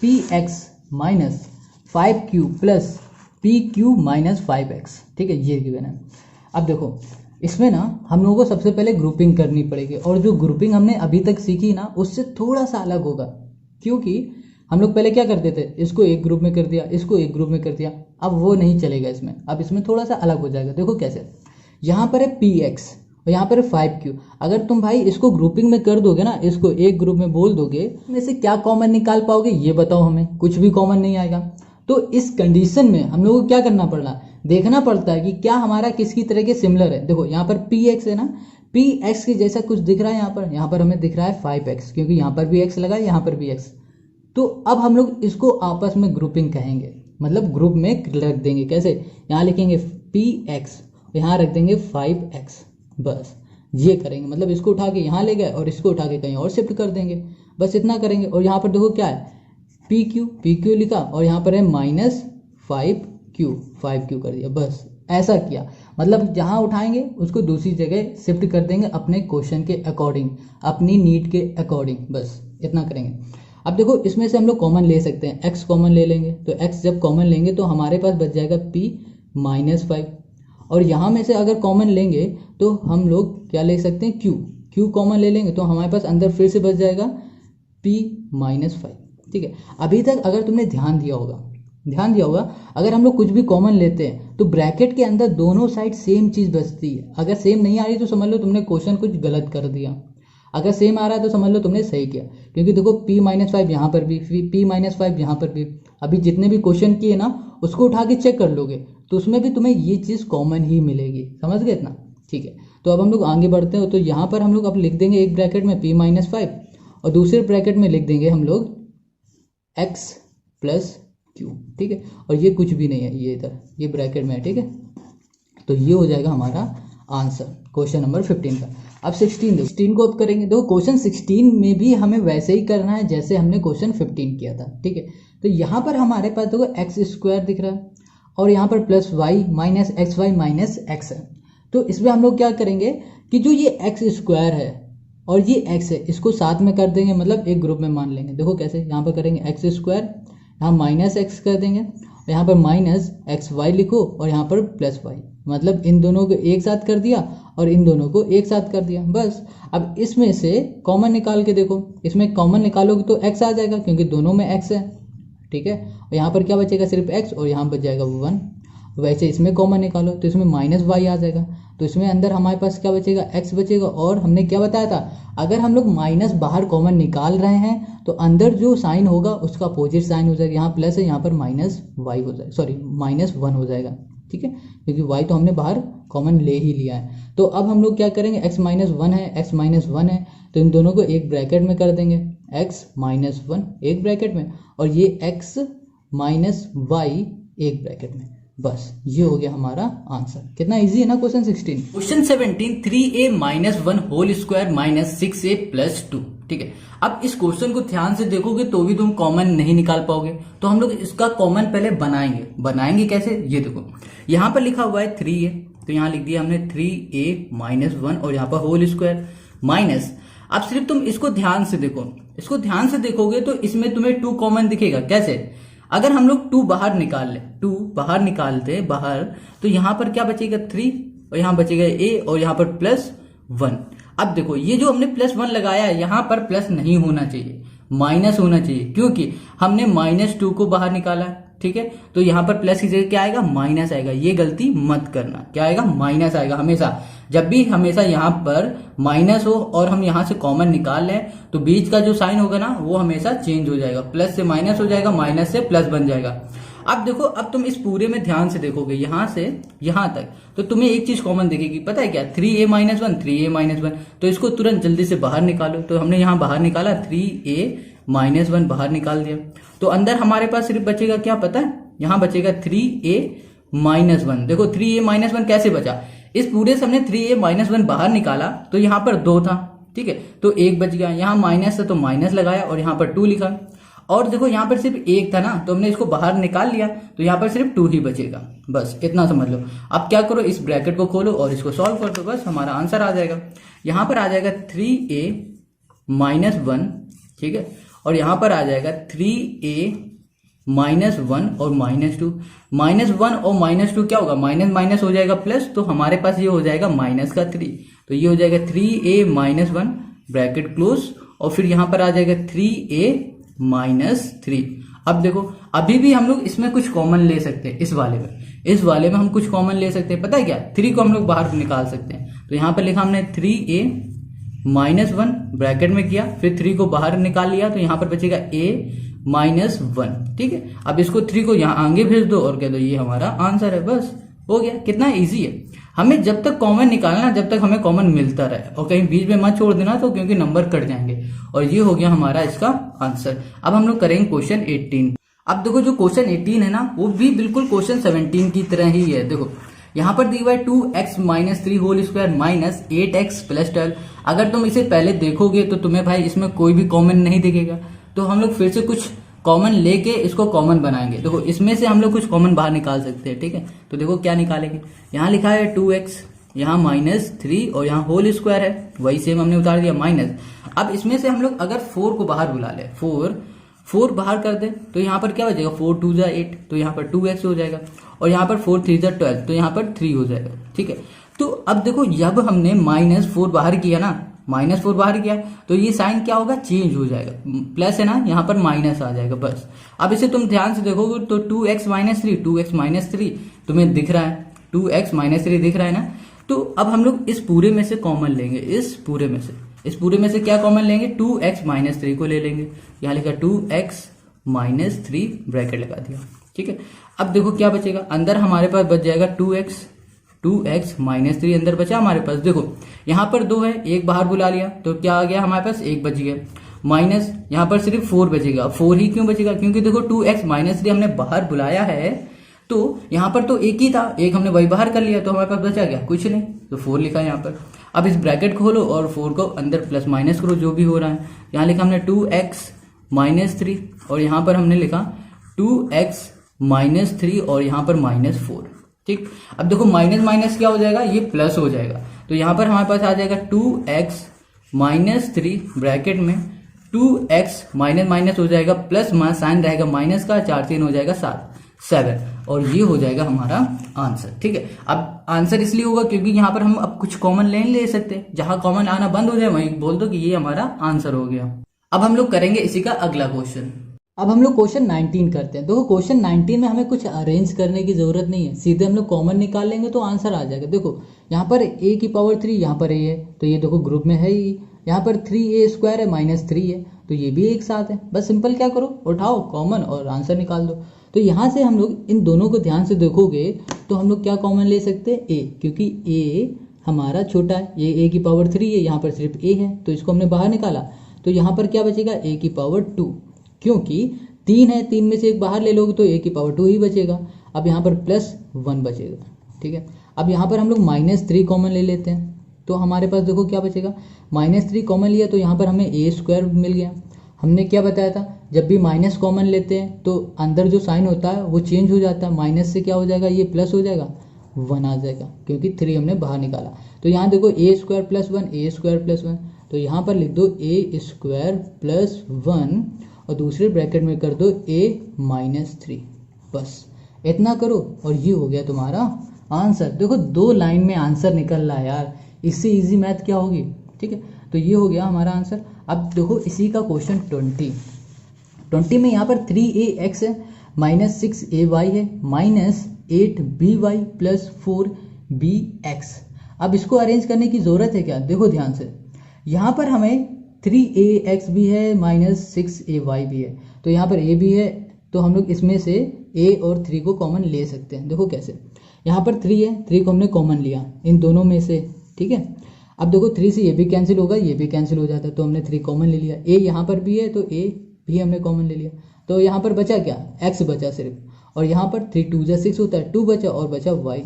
px minus 5q plus pq minus 5x। ठीक है, ये गिवन है। अब देखो इसमें ना हम लोगों को सबसे पहले ग्रुपिंग करनी पड़ेगी, और जो ग्रुपिंग हमने अभी तक सीखी ना उससे थोड़ा सा अलग होगा, क्योंकि हम लोग पहले क्या करते थे, इसको एक ग्रुप में कर दिया, इसको एक ग्रुप में कर दिया। अब वो नहीं चलेगा इसमें, अब इसमें थोड़ा सा अलग हो जाएगा। देखो कैसे, यहाँ पर है px और यहाँ पर है 5q। अगर तुम भाई इसको ग्रुपिंग में कर दोगे ना, इसको एक ग्रुप में बोल दोगे, इसमें से क्या कॉमन निकाल पाओगे ये बताओ हमें। कुछ भी कॉमन नहीं आएगा। तो इस कंडीशन में हम लोगों को क्या करना पड़ना, देखना पड़ता है कि क्या हमारा किसकी तरह के सिमिलर है। देखो यहाँ पर px है ना, px के जैसा कुछ दिख रहा है यहाँ पर हमें दिख रहा है 5x, क्योंकि यहाँ पर भी x लगा है, यहाँ पर भी x। तो अब हम लोग इसको आपस में ग्रुपिंग कहेंगे, मतलब ग्रुप में रख देंगे। कैसे, यहाँ लिखेंगे px, यहाँ रख देंगे 5x, बस ये करेंगे। मतलब इसको उठा के यहाँ ले गए और इसको उठा के कहीं और शिफ्ट कर देंगे, बस इतना करेंगे। और यहाँ पर देखो क्या है, pq लिखा और यहाँ पर है माइनस 5q कर दिया, बस ऐसा किया। मतलब जहाँ उठाएंगे उसको दूसरी जगह शिफ्ट कर देंगे अपने क्वेश्चन के अकॉर्डिंग, अपनी नीड के अकॉर्डिंग, बस इतना करेंगे। अब देखो इसमें से हम लोग कॉमन ले सकते हैं, x कॉमन ले लेंगे, तो x जब कॉमन लेंगे तो हमारे पास बच जाएगा p माइनस 5, और यहाँ में से अगर कॉमन लेंगे तो हम लोग क्या ले सकते हैं, q कॉमन ले लेंगे, तो हमारे पास अंदर फिर से बच जाएगा p माइनस 5। ठीक है, अभी तक अगर तुमने ध्यान दिया होगा, अगर हम लोग कुछ भी कॉमन लेते हैं तो ब्रैकेट के अंदर दोनों साइड सेम चीज़ बचती है। अगर सेम नहीं आ रही तो समझ लो तुमने क्वेश्चन कुछ गलत कर दिया, अगर सेम आ रहा है तो समझ लो तुमने सही किया। क्योंकि देखो p माइनस 5 यहाँ पर भी, p माइनस 5 यहाँ पर भी, अभी जितने भी क्वेश्चन किए ना उसको उठा के चेक कर लोगे तो उसमें भी तुम्हें ये चीज़ कॉमन ही मिलेगी। समझ गए इतना? ठीक है, तो अब हम लोग आगे बढ़ते हैं। तो यहाँ पर हम लोग अब लिख देंगे एक ब्रैकेट में p माइनस 5 और दूसरे ब्रैकेट में लिख देंगे हम लोग x प्लस q। ठीक है, और ये कुछ भी नहीं है, ये इधर ये ब्रैकेट में है। ठीक है, तो ये हो जाएगा हमारा आंसर क्वेश्चन नंबर 15 का। अब 16 को अब करेंगे। देखो क्वेश्चन 16 में भी हमें वैसे ही करना है जैसे हमने क्वेश्चन 15 किया था। ठीक है, तो यहाँ पर हमारे पास देखो x² दिख रहा है और यहाँ पर plus y minus xy minus x है। तो इसमें हम लोग क्या करेंगे कि जो ये x² है और ये x है इसको साथ में कर देंगे, मतलब एक ग्रुप में मान लेंगे। देखो कैसे, यहाँ पर करेंगे x², यहाँ माइनस x कर देंगे, यहाँ पर माइनस xy लिखो और यहाँ पर प्लस y, मतलब इन दोनों को एक साथ कर दिया और इन दोनों को एक साथ कर दिया, बस। अब इसमें से कॉमन निकाल के देखो, इसमें कॉमन निकालोगे तो x आ जाएगा क्योंकि दोनों में x है। ठीक है, और यहाँ पर क्या बचेगा, सिर्फ x और यहाँ बच जाएगा 1। वैसे इसमें कॉमन निकालो तो इसमें माइनस y आ जाएगा, तो इसमें अंदर हमारे पास क्या बचेगा, x बचेगा। और हमने क्या बताया था, अगर हम लोग माइनस बाहर कॉमन निकाल रहे हैं तो अंदर जो साइन होगा उसका अपोजिट साइन हो जाएगा, यहाँ प्लस है यहाँ पर माइनस वाई हो जाएगा, सॉरी माइनस वन हो जाएगा, ठीक है, क्योंकि y तो हमने बाहर कॉमन ले ही लिया है। तो अब हम लोग क्या करेंगे, x माइनस वन है, x माइनस वन है, तो इन दोनों को एक ब्रैकेट में कर देंगे, x माइनस वन एक ब्रैकेट में, और ये x माइनस वाई एक ब्रैकेट में। बस ये हो गया हमारा आंसर। कितना इजी है ना question 16। Question 17 3a minus one whole square minus 6a plus 2, ठीक है। अब इस क्वेश्चन को ध्यान से देखोगे तो भी तुम कॉमन नहीं निकाल पाओगे, तो हम लोग इसका कॉमन पहले बनाएंगे कैसे, ये देखो यहाँ पर लिखा हुआ है 3a, तो यहाँ लिख दिया हमने 3a माइनस वन और यहाँ पर होल स्क्वायर माइनस। अब सिर्फ तुम इसको ध्यान से देखो, इसको ध्यान से देखोगे तो इसमें तुम्हें 2 कॉमन दिखेगा। कैसे, अगर हम लोग 2 बाहर निकाल ले, 2 बाहर निकालते बाहर, तो यहाँ पर क्या बचेगा 3 और यहाँ बचेगा a और यहाँ पर प्लस 1। अब देखो ये जो हमने प्लस 1 लगाया है यहाँ पर प्लस नहीं होना चाहिए, माइनस होना चाहिए, क्योंकि हमने माइनस 2 को बाहर निकाला है, ठीक है। तो यहाँ पर प्लस की जगह क्या आएगा, माइनस आएगा। ये गलती मत करना, क्या आएगा, माइनस आएगा हमेशा। जब भी हमेशा यहाँ पर माइनस हो और हम यहाँ से कॉमन निकाल लें तो बीच का जो साइन होगा ना वो हमेशा चेंज हो जाएगा, प्लस से माइनस हो जाएगा, माइनस से प्लस बन जाएगा। अब देखो, अब तुम इस पूरे में ध्यान से देखोगे यहाँ से यहाँ तक, तो तुम्हें एक चीज कॉमन दिखेगी, पता है क्या, 3a minus one, 3a minus one. तो इसको तुरंत जल्दी से बाहर निकालो, तो हमने यहाँ बाहर निकाला 3a माइनस वन बाहर निकाल दिया, तो अंदर हमारे पास सिर्फ बचेगा क्या, पता है, यहाँ बचेगा 3a माइनस वन। देखो 3a माइनस वन कैसे बचा, इस पूरे से हमने 3a माइनस वन बाहर निकाला तो यहाँ पर 2 था, ठीक है, तो 1 बच गया, यहाँ माइनस था तो माइनस लगाया और यहाँ पर 2 लिखा, और देखो यहाँ पर सिर्फ 1 था ना तो हमने इसको बाहर निकाल लिया तो यहाँ पर सिर्फ 2 ही बचेगा। बस इतना समझ लो। अब क्या करो, इस ब्रैकेट को खोलो और इसको सॉल्व कर दो, बस हमारा आंसर आ जाएगा। यहाँ पर आ जाएगा 3a माइनस वन, ठीक है, और यहाँ पर आ जाएगा 3a माइनस वन और माइनस 2। माइनस 1 और माइनस 2 क्या होगा, माइनस माइनस हो जाएगा प्लस, तो हमारे पास ये हो जाएगा माइनस का 3, तो ये हो जाएगा 3a minus one bracket close, और फिर यहाँ पर आ जाएगा 3a माइनस 3। अब देखो अभी भी हम लोग इसमें कुछ कॉमन ले सकते हैं, इस वाले में हम कुछ कॉमन ले सकते हैं, पता है क्या, 3 को हम लोग बाहर निकाल सकते हैं। तो यहाँ पर लिखा हमने 3a माइनस वन ब्रैकेट में किया, फिर 3 को बाहर निकाल लिया, तो यहाँ पर बचेगा a माइनस वन, ठीक है। अब इसको 3 को यहाँ आगे भेज दो और कह दो ये हमारा आंसर है, बस हो गया। कितना इजी है। हमें जब तक कॉमन निकालना, जब तक हमें कॉमन मिलता रहे, और कहीं बीच में मत छोड़ देना, तो क्योंकि नंबर कट जाएंगे। और ये हो गया हमारा इसका आंसर। अब हम लोग करेंगे क्वेश्चन 18। अब देखो जो क्वेश्चन 18 है ना वो भी बिल्कुल क्वेश्चन 17 की तरह ही है। देखो यहाँ पर दिया हुआ है 2x minus 3 whole square minus 8x plus 12। अगर तुम इसे पहले देखोगे तो तुम्हें भाई इसमें कोई भी कॉमन नहीं दिखेगा, तो हम लोग फिर से कुछ कॉमन लेके इसको कॉमन बनाएंगे। देखो इसमें से हम लोग कुछ कॉमन बाहर निकाल सकते हैं, ठीक है। तो देखो क्या निकालेंगे, यहाँ लिखा है 2x, यहाँ माइनस 3 और यहाँ होल स्क्वायर है, वही सेम हमने उतार दिया माइनस। अब इसमें से हम लोग अगर 4 को बाहर बुला ले, 4 बाहर कर दे, तो यहाँ पर क्या बचेगा, 4 2 जा 8, तो यहाँ पर 2x हो जाएगा, और यहाँ पर 4 3 जा 12, तो यहाँ पर 3 हो जाएगा, ठीक है। तो अब देखो जब हमने -4 बाहर किया ना, -4 बाहर किया तो ये साइन क्या होगा, चेंज हो जाएगा, प्लस है ना, यहाँ पर माइनस आ जाएगा, बस। अब इसे तुम ध्यान से देखोगे तो 2x माइनस 3 तुम्हें दिख रहा है, 2x माइनस 3 दिख रहा है ना। तो अब हम लोग इस पूरे में से कॉमन लेंगे, इस पूरे में से क्या कॉमन लेंगे, 2x माइनस 3 को ले लेंगे। यहाँ लिखा 2x माइनस 3 ब्रैकेट लगा दिया, ठीक है। अब देखो क्या बचेगा, अंदर हमारे पास बच जाएगा 2x माइनस 3 अंदर बचा हमारे पास। देखो यहाँ पर 2 है, 1 बाहर बुला लिया तो क्या आ गया हमारे पास, 1 बच गया, माइनस यहाँ पर सिर्फ 4 बचेगा। 4 ही क्यों बचेगा, क्योंकि देखो 2x माइनस 3 हमने बाहर बुलाया है, तो यहाँ पर तो 1 ही था, 1 हमने वही बाहर कर लिया, तो हमारे पास बचा गया कुछ नहीं, तो 4 लिखा है यहाँ पर। अब इस ब्रैकेट खोलो और 4 को अंदर प्लस माइनस करो, जो भी हो रहा है। यहाँ लिखा हमने 2x माइनस 3 और यहाँ पर हमने लिखा 2x माइनस 3 और यहाँ पर -4, ठीक। अब देखो माइनस माइनस क्या हो जाएगा, ये प्लस हो जाएगा, तो यहाँ पर हमारे पास आ जाएगा 2x माइनस 3 ब्रैकेट में 2x माइनस माइनस हो जाएगा, प्लस साइन रहेगा माइनस का, 4 3 हो जाएगा 7, और ये हो जाएगा हमारा आंसर, ठीक है। अब आंसर इसलिए होगा क्योंकि यहाँ पर हम अब कुछ कॉमन ले सकते हैं, जहां कॉमन आना बंद हो जाए वहीं बोल दो कि ये हमारा आंसर हो गया। अब हम लोग करेंगे इसी का अगला क्वेश्चन। अब हम लोग क्वेश्चन 19 करते हैं। देखो क्वेश्चन 19 में हमें कुछ अरेंज करने की जरूरत नहीं है, सीधे हम लोग कॉमन निकाल लेंगे तो आंसर आ जाएगा। देखो यहाँ पर a की पावर 3 यहाँ पर a है, तो ये देखो ग्रुप में है ही। यहाँ पर 3a स्क्वायर है -3 है, तो तो ये भी एक साथ है। बस सिंपल क्या करो, उठाओ कॉमन और आंसर निकाल दो। तो यहाँ से हम लोग इन दोनों को ध्यान से देखोगे तो हम लोग क्या कॉमन ले सकते हैं, ए, क्योंकि ए हमारा छोटा है, ये ए की पावर 3 है, यहाँ पर सिर्फ ए है तो इसको हमने बाहर निकाला। तो यहाँ पर क्या बचेगा, ए की पावर 2, क्योंकि 3 है, 3 में से एक बाहर ले लोगे तो ए की पावर 2 ही बचेगा। अब यहाँ पर +1 बचेगा, ठीक है। अब यहाँ पर हम लोग -3 कॉमन ले लेते हैं, तो हमारे पास देखो क्या बचेगा, -3 कॉमन लिया तो यहाँ पर हमें a² मिल गया। हमने क्या बताया था, जब भी माइनस कॉमन लेते हैं तो अंदर जो साइन होता है वो चेंज हो जाता है, माइनस से क्या हो जाएगा, ये प्लस हो जाएगा, 1 आ जाएगा, क्योंकि 3 हमने बाहर निकाला। तो यहाँ देखो a² + 1, तो यहाँ पर लिख दो a² + 1 और दूसरे ब्रैकेट में कर दो a-3। बस इतना करो और ये हो गया तुम्हारा आंसर। देखो 2 लाइन में आंसर निकल रहा है यार, इससे इजी मैथ क्या होगी, ठीक है। तो ये हो गया हमारा आंसर। अब देखो इसी का क्वेश्चन 20 में यहाँ पर 3ax है, -6ay है, -8by + 4bx। अब इसको अरेंज करने की ज़रूरत है क्या, देखो ध्यान से, यहाँ पर हमें 3ax भी है, -6ay भी है, तो यहाँ पर a भी है, तो हम लोग इसमें से a और 3 को कॉमन ले सकते हैं। देखो कैसे, यहाँ पर 3 है, 3 को हमने कॉमन लिया इन दोनों में से, ठीक है। अब देखो 3 से ये भी कैंसिल होगा, ये भी कैंसिल हो जाता है, तो हमने 3 कॉमन ले लिया। a यहाँ पर भी है तो a भी हमने कॉमन ले लिया, तो यहाँ पर बचा क्या, x बचा सिर्फ, और यहाँ पर 3 2 जा 6 होता है, 2 बचा और बचा y,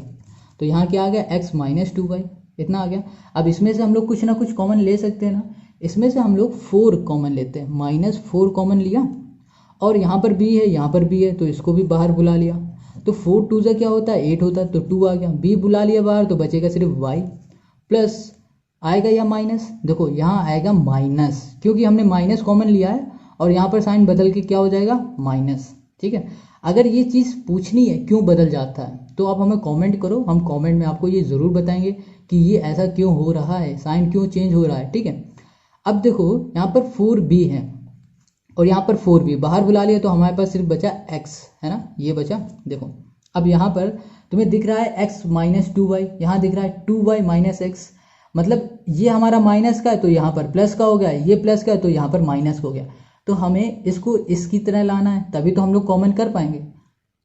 तो यहाँ क्या आ गया, x - 2y, इतना आ गया। अब इसमें से हम लोग कुछ ना कुछ कॉमन ले सकते हैं ना, इसमें से हम लोग 4 कॉमन लेते हैं, -4 कॉमन लिया, और यहाँ पर b है, यहाँ पर b है, तो इसको भी बाहर बुला लिया, तो 4 2 जा क्या होता है, 8 होता है, तो 2 आ गया, b बुला लिया बाहर, तो बचेगा सिर्फ y, प्लस आएगा या माइनस, देखो यहाँ आएगा माइनस, क्योंकि हमने माइनस कॉमन लिया है और यहाँ पर साइन बदल के क्या हो जाएगा, माइनस, ठीक है। अगर ये चीज़ पूछनी है क्यों बदल जाता है तो आप हमें कमेंट करो, हम कमेंट में आपको ये ज़रूर बताएंगे कि ये ऐसा क्यों हो रहा है, साइन क्यों चेंज हो रहा है, ठीक है। अब देखो यहाँ पर 4b है और यहाँ पर 4b बाहर बुला लिया, तो हमारे पास सिर्फ बचा x, है ना, ये बचा। देखो अब यहाँ पर तुम्हें दिख रहा है x - 2y, यहाँ दिख रहा है 2y - x, मतलब ये हमारा माइनस का है तो यहाँ पर प्लस का हो गया, ये प्लस का है तो यहाँ पर माइनस का हो गया, तो हमें इसको इसकी तरह लाना है, तभी तो हम लोग कॉमन कर पाएंगे।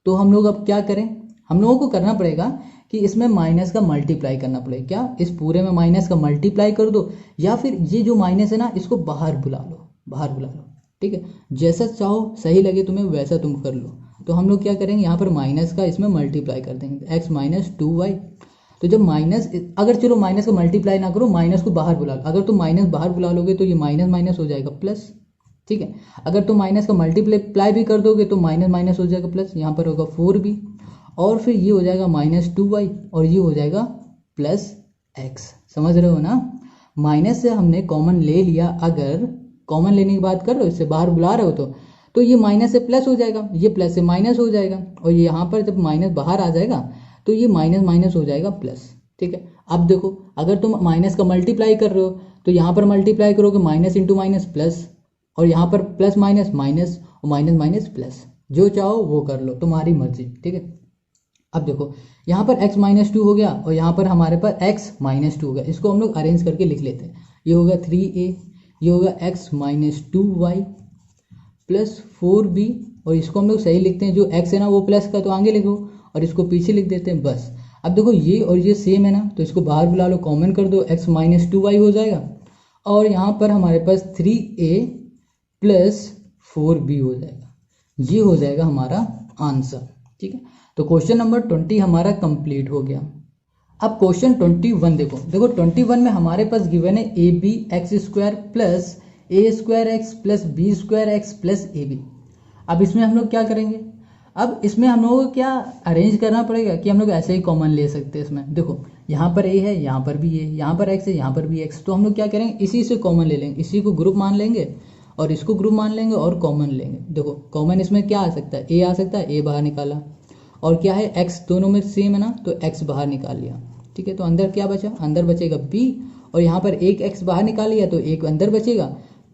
तो हम लोग अब क्या करें, हम लोगों को करना पड़ेगा कि इसमें माइनस का मल्टीप्लाई करना पड़ेगा, क्या इस पूरे में माइनस का मल्टीप्लाई कर दो, या फिर ये जो माइनस है ना इसको बाहर बुला लो, बाहर बुला लो, ठीक है, जैसा चाहो सही लगे तुम्हें वैसा तुम कर लो। तो हम लोग क्या करेंगे, यहाँ पर माइनस का इसमें मल्टीप्लाई कर देंगे, x - 2y, तो जब माइनस, अगर चलो माइनस का मल्टीप्लाई ना करो, माइनस को बाहर बुला लो, अगर तुम माइनस बाहर बुला लोगे तो ये माइनस हो जाएगा प्लस, ठीक है। अगर तुम माइनस का मल्टीप्लाई भी कर दोगे तो माइनस हो जाएगा प्लस, यहाँ पर होगा 4b, और फिर ये हो जाएगा -2y और ये हो जाएगा +x, समझ रहे हो ना। माइनस से हमने कॉमन ले लिया, अगर कॉमन लेने की बात कर रहे हो, इससे बाहर बुला रहे हो तो ये माइनस से प्लस हो जाएगा, ये प्लस से माइनस हो जाएगा, और यहाँ पर जब माइनस बाहर आ जाएगा तो ये माइनस हो जाएगा प्लस, ठीक है। अब देखो अगर तुम माइनस का मल्टीप्लाई कर रहे हो तो यहाँ पर मल्टीप्लाई करोगे माइनस इंटू माइनस प्लस, और यहाँ पर प्लस माइनस और माइनस प्लस, जो चाहो वो कर लो, तुम्हारी मर्जी, ठीक है। अब देखो यहाँ पर x - 2 हो गया और यहाँ पर हमारे पास x - 2 हो गया, इसको हम लोग अरेंज करके लिख लेते हैं। ये होगा 3a, ये होगा x - 2y + 4b, और इसको हम लोग सही लिखते हैं, जो x है ना वो प्लस का तो आगे लिखो और इसको पीछे लिख देते हैं, बस। अब देखो ये और ये सेम है ना, तो इसको बाहर बुला लो, कॉमन कर दो, x - 2y हो जाएगा, और यहाँ पर हमारे पास 3a + 4b हो जाएगा, ये हो जाएगा हमारा आंसर, ठीक है। तो क्वेश्चन नंबर 20 हमारा कंप्लीट हो गया। अब क्वेश्चन 21 देखो 21 में हमारे पास गिवन है abx² + a² x + b² x + ab। अब इसमें हम लोग क्या करेंगे, अब इसमें हम लोगों को क्या अरेंज करना पड़ेगा कि हम लोग ऐसे ही कॉमन ले सकते हैं। इसमें देखो यहाँ पर a है, यहाँ पर भी a, यहाँ पर x है, यहाँ पर भी x, तो हम लोग क्या करेंगे, इसी से कॉमन ले लेंगे, इसी को ग्रुप मान लेंगे और इसको ग्रुप मान लेंगे और कॉमन लेंगे। देखो कॉमन इसमें क्या आ सकता है, a आ सकता है, a बाहर निकाला, और क्या है x दोनों में सेम है ना, तो x बाहर निकाल लिया, ठीक है। तो अंदर क्या बचा, अंदर बचेगा b, और यहाँ पर एक x बाहर निकाल लिया तो एक अंदर बचेगा,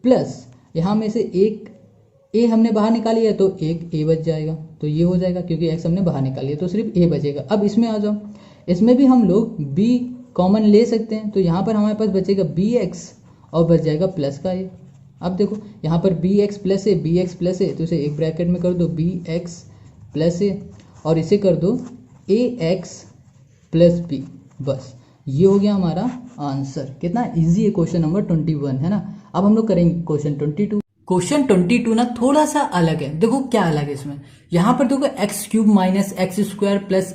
प्लस यहाँ में से एक a हमने बाहर निकाल लिया तो एक a बच जाएगा, तो ये हो जाएगा, क्योंकि x हमने बाहर निकाल लिया तो सिर्फ a बचेगा। अब इसमें आ जाओ, इसमें भी हम लोग b कॉमन ले सकते हैं, तो यहाँ पर हमारे पास बचेगा bx और बच जाएगा प्लस का a, अब देखो यहाँ पर बी एक्स प्लस ए तो इसे एक ब्रैकेट में कर दो बी एक्स प्लस ए और इसे कर दो ए एक्स प्लस बी। बस ये हो गया हमारा आंसर। कितना इजी है क्वेश्चन नंबर 21, है ना। अब हम लोग करेंगे क्वेश्चन 22। क्वेश्चन 22 ना थोड़ा सा अलग है। देखो क्या अलग है इसमें, यहाँ पर देखो x cube minus x square plus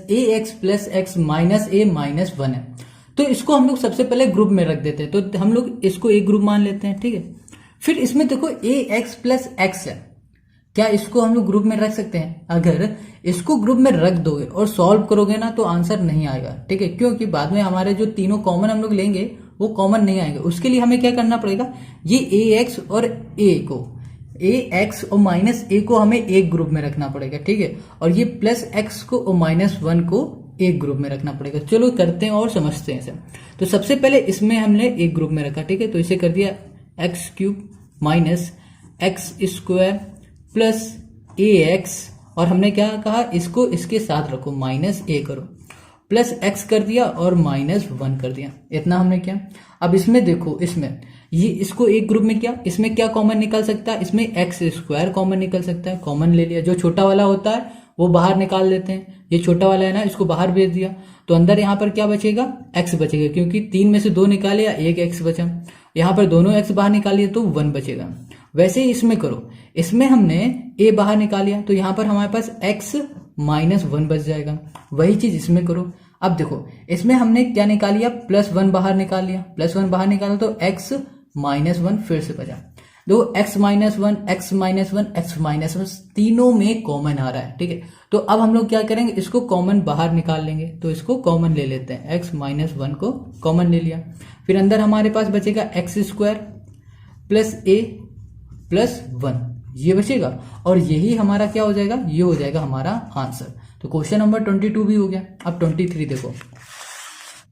x minus a minus 1 है। तो इसको हम लोग सबसे पहले ग्रुप में रख देते हैं, तो हम लोग इसको एक ग्रुप मान लेते हैं, ठीक है। फिर इसमें देखो ए एक्स प्लस एक्स है, क्या इसको हम लोग ग्रुप में रख सकते हैं? अगर इसको ग्रुप में रख दोगे और सॉल्व करोगे ना तो आंसर नहीं आएगा, ठीक है, क्योंकि बाद में हमारे जो तीनों कॉमन हम लोग लेंगे वो कॉमन नहीं आएंगे। उसके लिए हमें क्या करना पड़ेगा, ये ए एक्स और ए एक्स और माइनस ए को हमें एक ग्रुप में रखना पड़ेगा, ठीक है, और ये प्लस एक्स को और माइनस 1 को एक ग्रुप में रखना पड़ेगा। चलो करते हैं और समझते हैं इसे। तो सबसे पहले इसमें हमने एक ग्रुप में रखा, ठीक है, तो इसे कर दिया x cube minus x square plus a x और हमने क्या कहा, इसको इसके साथ रखो माइनस ए करो, प्लस एक्स कर दिया और माइनस 1 कर दिया। इतना हमने किया। अब इसमें देखो, इसमें ये इसको एक ग्रुप में किया, इसमें क्या कॉमन निकल सकता है, इसमें एक्स स्क्वायर कॉमन निकल सकता है, कॉमन ले लिया। जो छोटा वाला होता है वो बाहर निकाल देते हैं, ये छोटा वाला है ना, इसको बाहर भेज दिया, तो अंदर यहाँ पर क्या बचेगा, एक्स बचेगा, क्योंकि 3 में से 2 निकाले या 1 एक्स बचा। यहाँ पर दोनों एक्स बाहर निकालिए तो 1 बचेगा। वैसे ही इसमें करो, इसमें हमने ए बाहर निकालिया तो यहाँ पर हमारे पास एक्स माइनस 1 बच जाएगा। वही चीज इसमें करो। अब देखो इसमें हमने क्या निकाल लिया, +1 बाहर निकाल लिया, +1 बाहर निकाला तो एक्स माइनस 1 फिर से बचा। देखो x minus 1 x minus 1 x minus 1 तीनों में कॉमन आ रहा है, ठीक है। तो अब हम लोग क्या करेंगे, इसको कॉमन बाहर निकाल लेंगे, तो इसको कॉमन ले लेते हैं, एक्स माइनस 1 को कॉमन ले लिया। फिर अंदर हमारे पास बचेगा x square plus a plus 1 ये बचेगा, और यही हमारा क्या हो जाएगा, ये हो जाएगा हमारा आंसर। तो क्वेश्चन नंबर 22 भी हो गया। अब 23 देखो,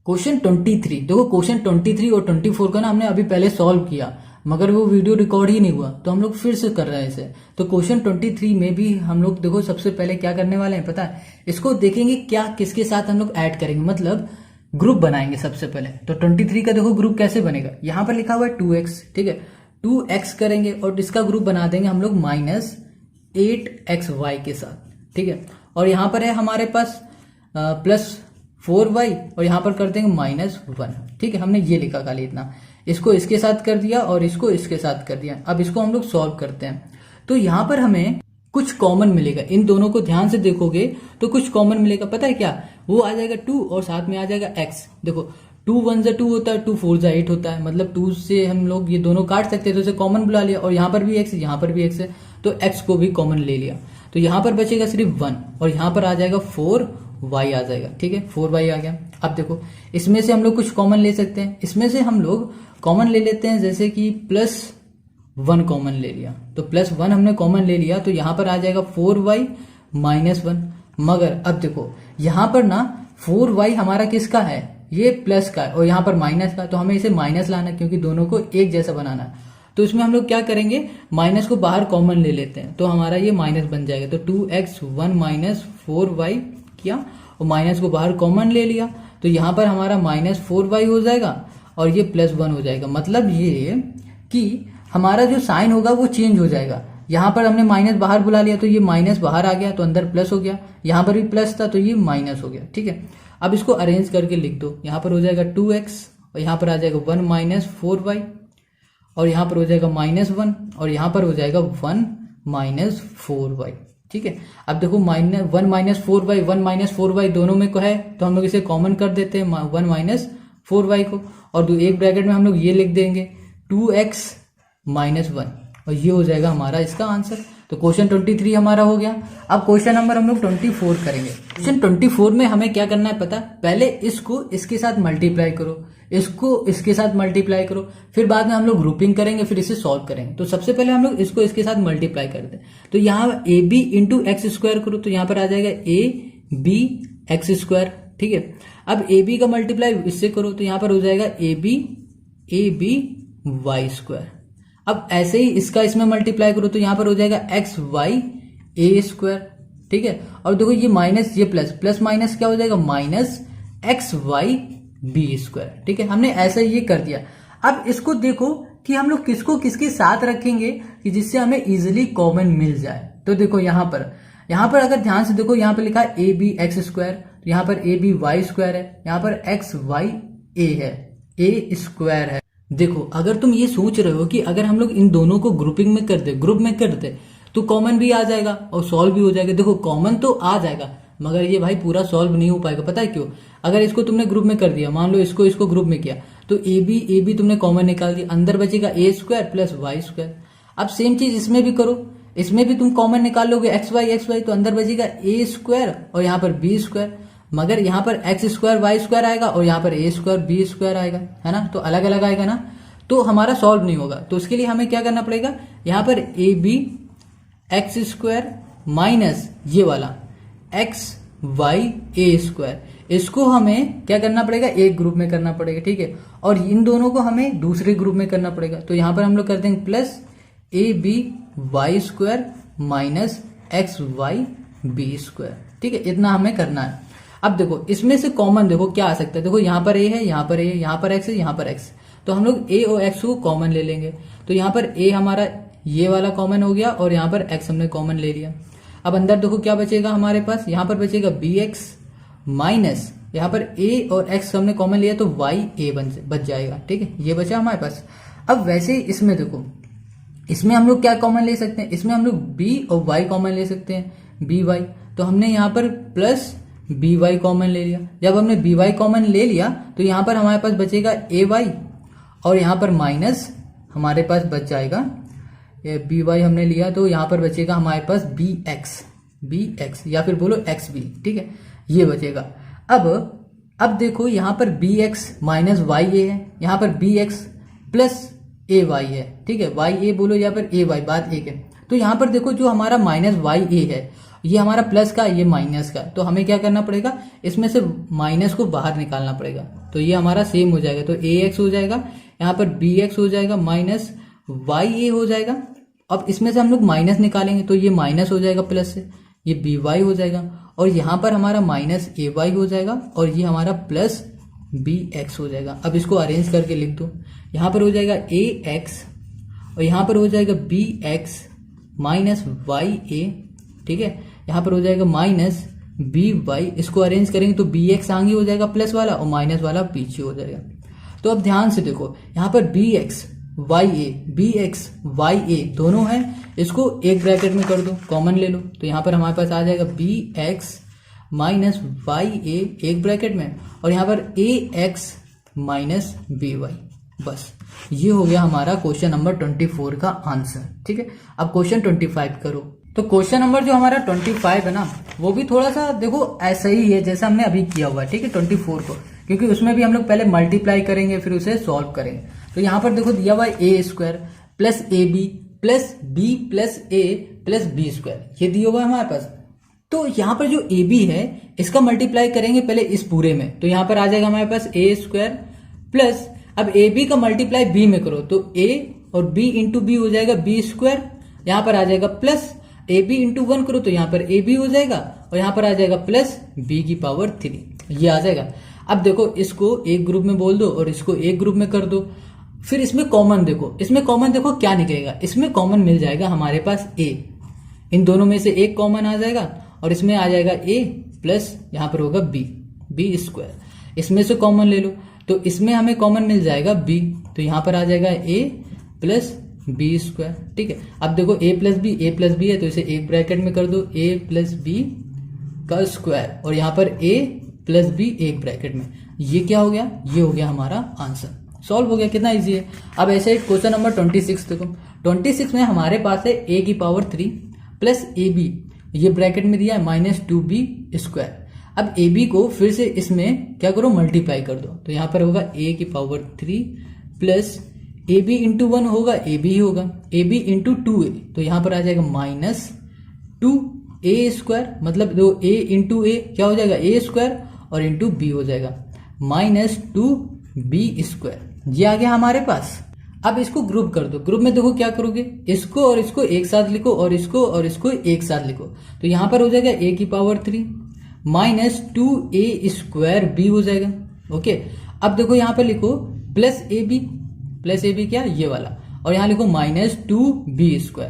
क्वेश्चन 23 देखो, क्वेश्चन 23 और 24 का ना हमने अभी पहले सॉल्व किया, मगर वो वीडियो रिकॉर्ड ही नहीं हुआ, तो हम लोग फिर से कर रहे हैं इसे। तो क्वेश्चन 23 में भी हम लोग देखो सबसे पहले क्या करने वाले हैं पता है, इसको देखेंगे क्या किसके साथ हम लोग ऐड करेंगे, मतलब ग्रुप बनाएंगे सबसे पहले। तो 23 का देखो ग्रुप कैसे बनेगा, यहाँ पर लिखा हुआ है 2x, ठीक है, 2x करेंगे और इसका ग्रुप बना देंगे हम लोग -8xy के साथ, ठीक है। और यहाँ पर है हमारे पास +4y और यहाँ पर कर देंगे -1, ठीक है। हमने ये लिखा खाली इतना, इसको इसके साथ कर दिया और इसको इसके साथ कर दिया। अब इसको हम लोग सॉल्व करते हैं, तो यहाँ पर हमें कुछ कॉमन मिलेगा। इन दोनों को ध्यान से देखोगे तो कुछ कॉमन मिलेगा, पता है क्या, वो आ जाएगा 2 और साथ में आ जाएगा x। देखो 2 1 2 होता है, 2 4 8 होता है, मतलब 2 से हम लोग ये दोनों काट सकते हैं, तो इसे कॉमन बुला लिया। और यहाँ पर भी x, यहाँ पर भी x है, तो x को भी कॉमन ले लिया। तो यहाँ पर बचेगा सिर्फ 1 और यहाँ पर आ जाएगा 4y आ जाएगा, ठीक है, 4y आ गया। अब देखो इसमें से हम लोग कुछ कॉमन ले सकते हैं, इसमें से हम लोग कॉमन ले लेते हैं, जैसे कि +1 कॉमन ले लिया, तो +1 हमने कॉमन ले लिया, तो यहाँ पर आ जाएगा 4y माइनस 1। मगर अब देखो यहाँ पर ना 4y हमारा किसका है, ये प्लस का है और यहाँ पर माइनस का, तो हमें इसे माइनस लाना, क्योंकि दोनों को एक जैसा बनाना है। तो इसमें हम लोग क्या करेंगे, माइनस को बाहर कॉमन ले लेते हैं, तो हमारा ये माइनस बन जाएगा। तो 2x1 माइनस 4y किया और माइनस को बाहर कॉमन ले लिया, तो यहाँ पर हमारा -4y हो जाएगा और ये +1 हो जाएगा। मतलब ये कि हमारा जो साइन होगा वो चेंज हो जाएगा। यहाँ पर हमने माइनस बाहर बुला लिया तो ये माइनस बाहर आ गया, तो अंदर प्लस हो गया, यहाँ पर भी प्लस था तो ये माइनस हो गया, ठीक है। अब इसको अरेंज करके लिख दो, यहाँ पर हो जाएगा 2x और यहाँ पर आ जाएगा 1 माइनस 4y और यहाँ पर हो जाएगा -1 और यहाँ पर हो जाएगा 1 माइनस 4y, ठीक है। अब देखो 1 माइनस 4y 1 माइनस 4y दोनों में को है, तो हम लोग इसे कॉमन कर देते हैं 1 माइनस 4y को, और एक ब्रैकेट में हम लोग ये लिख देंगे 2x माइनस 1 और ये हो जाएगा हमारा इसका आंसर। तो क्वेश्चन 23 हमारा हो गया। अब क्वेश्चन नंबर हम लोग 24 करेंगे। क्वेश्चन 24 में हमें क्या करना है पता, पहले इसको इसके साथ मल्टीप्लाई करो, इसको इसके साथ मल्टीप्लाई करो, फिर बाद में हम लोग ग्रुपिंग करेंगे, फिर इसे सॉल्व करेंगे। तो सबसे पहले हम लोग इसको इसके साथ मल्टीप्लाई करते हैं, तो यहाँ AB इंटू एक्स स्क्वायर करो, तो यहाँ पर आ जाएगा AB एक्स स्क्वायर, ठीक है। अब AB का मल्टीप्लाई इससे करो, तो यहाँ पर हो जाएगा AB वाई स्क्वायर। अब ऐसे ही इसका इसमें मल्टीप्लाई करो, तो यहाँ पर हो जाएगा XY A स्क्वायर, ठीक है। और देखो ये माइनस ये प्लस माइनस क्या हो जाएगा, -XY B स्क्वायर, ठीक है। हमने ऐसा ये कर दिया। अब इसको देखो कि हम लोग किसको किसके साथ रखेंगे कि जिससे हमें इजिली कॉमन मिल जाए। तो देखो यहाँ पर अगर ध्यान से देखो, यहाँ पर लिखा है ए बी एक्स स्क्वायर, तो यहाँ पर ए बी वाई स्क्वायर है, यहाँ पर एक्स वाई ए है, ए स्क्वायर है। देखो अगर तुम ये सोच रहे हो कि अगर हम लोग इन दोनों को ग्रुपिंग में कर दे, ग्रुप में कर दे, तो कॉमन भी आ जाएगा और सॉल्व भी हो जाएगा। देखो कॉमन तो आ जाएगा मगर ये भाई पूरा सॉल्व नहीं हो पाएगा। पता है क्यों? अगर इसको तुमने ग्रुप में कर दिया, मान लो इसको ग्रुप में किया, तो ए बी तुमने कॉमन निकाल दिया, अंदर बचेगा ए स्क्वायर प्लस वाई स्क्वायर। अब सेम चीज इसमें भी करो, इसमें भी तुम कॉमन निकाल लोगे एक्स वाई, तो अंदर बचेगा ए स्क्वायर और यहाँ पर बी स्क्वायर, मगर यहाँ पर एक्स स्क्वायर वाई स्क्वायर आएगा और यहाँ पर ए स्क्वायर बी स्क्वायर आएगा, है ना, तो अलग अलग आएगा ना, तो हमारा सॉल्व नहीं होगा। तो उसके लिए हमें क्या करना पड़ेगा, यहाँ पर A B X square minus ये वाला एक्स वाई ए स्क्वायर, इसको हमें क्या करना पड़ेगा, एक ग्रुप में करना पड़ेगा, ठीक है, और इन दोनों को हमें दूसरे ग्रुप में करना पड़ेगा। तो यहाँ पर हम लोग कर देंगे प्लस ए B Y square minus X Y B square, ठीक है, इतना हमें करना है। अब देखो इसमें से कॉमन देखो क्या आ सकता है, देखो यहाँ पर ए है, यहाँ पर ए, यहाँ पर एक्स है, यहाँ पर एक्स, तो हम लोग ए और एक्स को कॉमन ले लेंगे। तो यहाँ पर ए हमारा ये वाला कॉमन हो गया और यहाँ पर एक्स हमने कॉमन ले लिया। अब अंदर देखो क्या बचेगा हमारे पास, यहाँ पर बचेगा बी एक्स माइनस यहाँ पर ए और एक्स हमने कॉमन लिया तो वाई ए बच जाएगा, ठीक है, ये बचा हमारे पास। अब वैसे ही इसमें देखो, इसमें हम लोग क्या कॉमन ले सकते हैं, इसमें हम लोग बी और वाई कॉमन ले सकते हैं, बी वाई, तो हमने यहाँ पर प्लस बी वाई कॉमन ले लिया। जब हमने बी वाई कॉमन ले लिया तो यहाँ पर हमारे पास बचेगा ए वाई और यहाँ पर माइनस हमारे पास बच जाएगा बी वाई हमने लिया, तो यहाँ पर बचेगा हमारे पास बी एक्स या फिर बोलो एक्स बी, ठीक है, ये बचेगा। अब देखो यहाँ पर बी एक्स माइनस वाई ए है, यहाँ पर बी एक्स प्लस ए वाई है, ठीक है, वाई ए बोलो या फिर ए वाई, बात एक है। तो यहाँ पर देखो जो हमारा माइनस वाई ए है ये हमारा प्लस का, ये माइनस का, तो हमें क्या करना पड़ेगा, इसमें से माइनस को बाहर निकालना पड़ेगा, तो ये हमारा सेम हो जाएगा, तो ए एक्स हो जाएगा, यहाँ पर बी एक्स हो जाएगा माइनस वाई ए हो जाएगा। अब इसमें से हम लोग माइनस निकालेंगे तो ये माइनस हो जाएगा प्लस से, ये बी वाई हो जाएगा और यहाँ पर हमारा माइनस ए वाई हो जाएगा और ये हमारा प्लस बी एक्स हो जाएगा। अब इसको अरेंज करके लिख दो, यहाँ पर हो जाएगा ए एक्स और यहाँ पर हो जाएगा बी एक्स माइनस वाई ए, ठीक है, यहाँ पर हो जाएगा माइनस बी वाई, इसको अरेंज करेंगे तो बी एक्स आगे हो जाएगा प्लस वाला और माइनस वाला पीछे हो जाएगा। तो अब ध्यान से देखो यहाँ पर बी एक्स वाई ए, बी एक्स वाई ए दोनों है, इसको एक ब्रैकेट में कर दो, कॉमन ले लो, तो यहाँ पर हमारे पास आ जाएगा बी एक्स माइनस वाई ए एक ब्रैकेट में और यहाँ पर ए एक्स माइनस बी वाई, बस ये हो गया हमारा क्वेश्चन नंबर 24 का आंसर, ठीक है। अब क्वेश्चन 25 करो। तो क्वेश्चन नंबर जो हमारा 25 है ना, वो भी थोड़ा सा देखो ऐसा ही है जैसा हमने अभी किया हुआ है, ठीक है, 24 को, क्योंकि उसमें भी हम लोग पहले मल्टीप्लाई करेंगे फिर उसे सॉल्व करेंगे। तो यहाँ पर देखो दिया हुआ है a square plus A B plus b plus a plus B square, ये दिया हुआ है हमारे पास। तो यहाँ पर जो ए बी है इसका मल्टीप्लाई करेंगे पहले इस पूरे में, तो यहाँ पर आ जाएगा हमारे पास ए स्क्वायर प्लस, अब ए बी का मल्टीप्लाई बी में करो तो ए और बी इंटू बी हो जाएगा बी स्क्वायर, यहाँ पर आ जाएगा प्लस ए बी इंटू 1 करो तो यहाँ पर ए बी हो जाएगा और यहाँ पर आ जाएगा प्लस बी की पावर 3, ये आ जाएगा। अब देखो इसको एक ग्रुप में बोल दो और इसको एक ग्रुप में कर दो, फिर इसमें कॉमन देखो, इसमें कॉमन देखो क्या निकलेगा, इसमें कॉमन मिल जाएगा हमारे पास ए, इन दोनों में से एक कॉमन आ जाएगा और इसमें आ जाएगा ए प्लस यहाँ पर होगा बी स्क्वायर, इसमें से कॉमन ले लो तो इसमें हमें कॉमन मिल जाएगा बी, तो यहाँ पर आ जाएगा ए प्लस बी स्क्वायर, ठीक है। अब देखो ए प्लस बी है तो इसे एक ब्रैकेट में कर दो, ए प्लस बी का स्क्वायर और यहाँ पर ए प्लस बी एक ब्रैकेट में, ये क्या हो गया, ये हो गया हमारा आंसर, सॉल्व हो गया, कितना इजी है। अब ऐसे ही क्वेश्चन नंबर 26 देखो, 26 में हमारे पास है ए की पावर 3 प्लस ए बी, ये ब्रैकेट में दिया है माइनस 2b स्क्वायर। अब ए बी को फिर से इसमें क्या करो, मल्टीप्लाई कर दो, तो यहाँ पर होगा ए की पावर 3 प्लस ए बी इंटू 1 होगा ए बी ही होगा, ए बी इंटू 2a, तो यहाँ पर आ जाएगा माइनस 2a स्क्वायर, मतलब दो a इंटू ए क्या हो जाएगा ए स्क्वायर और इंटू बी हो जाएगा माइनस 2b स्क्वायर, ये आ गया हमारे पास। अब इसको ग्रुप कर दो, ग्रुप में देखो क्या करोगे, इसको और इसको एक साथ लिखो और इसको एक साथ लिखो, तो यहाँ पर हो जाएगा a की power 3 minus 2a square b हो जाएगा, ओके। अब देखो यहाँ पर लिखो plus A B plus A B क्या ये वाला, और यहाँ लिखो -2b²।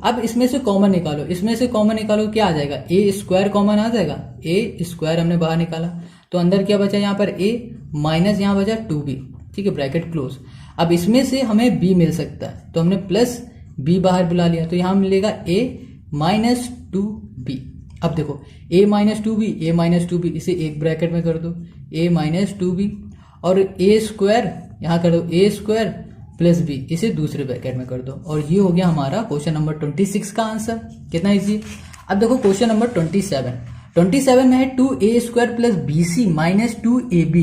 अब इसमें से कॉमन निकालो, इसमें से कॉमन निकालो, क्या आ जाएगा, ए स्क्वायर कॉमन आ जाएगा, ए स्क्वायर हमने बाहर निकाला तो अंदर क्या बचा, यहाँ पर ए माइनस यहाँ बचा 2b, ठीक है, ब्रैकेट क्लोज। अब इसमें से हमें b मिल सकता है तो हमने प्लस b बाहर बुला लिया, तो यहाँ मिलेगा a -2b। अब देखो a -2b, इसे एक ब्रैकेट में कर दो, a -2b, और a स्क्वायर यहाँ कर दो, a स्क्वायर प्लस b, इसे दूसरे ब्रैकेट में कर दो, और ये हो गया हमारा क्वेश्चन नंबर 26 का आंसर। कितना इजी। अब देखो क्वेश्चन नंबर 27 में है 2a² प्लस bc -2ab,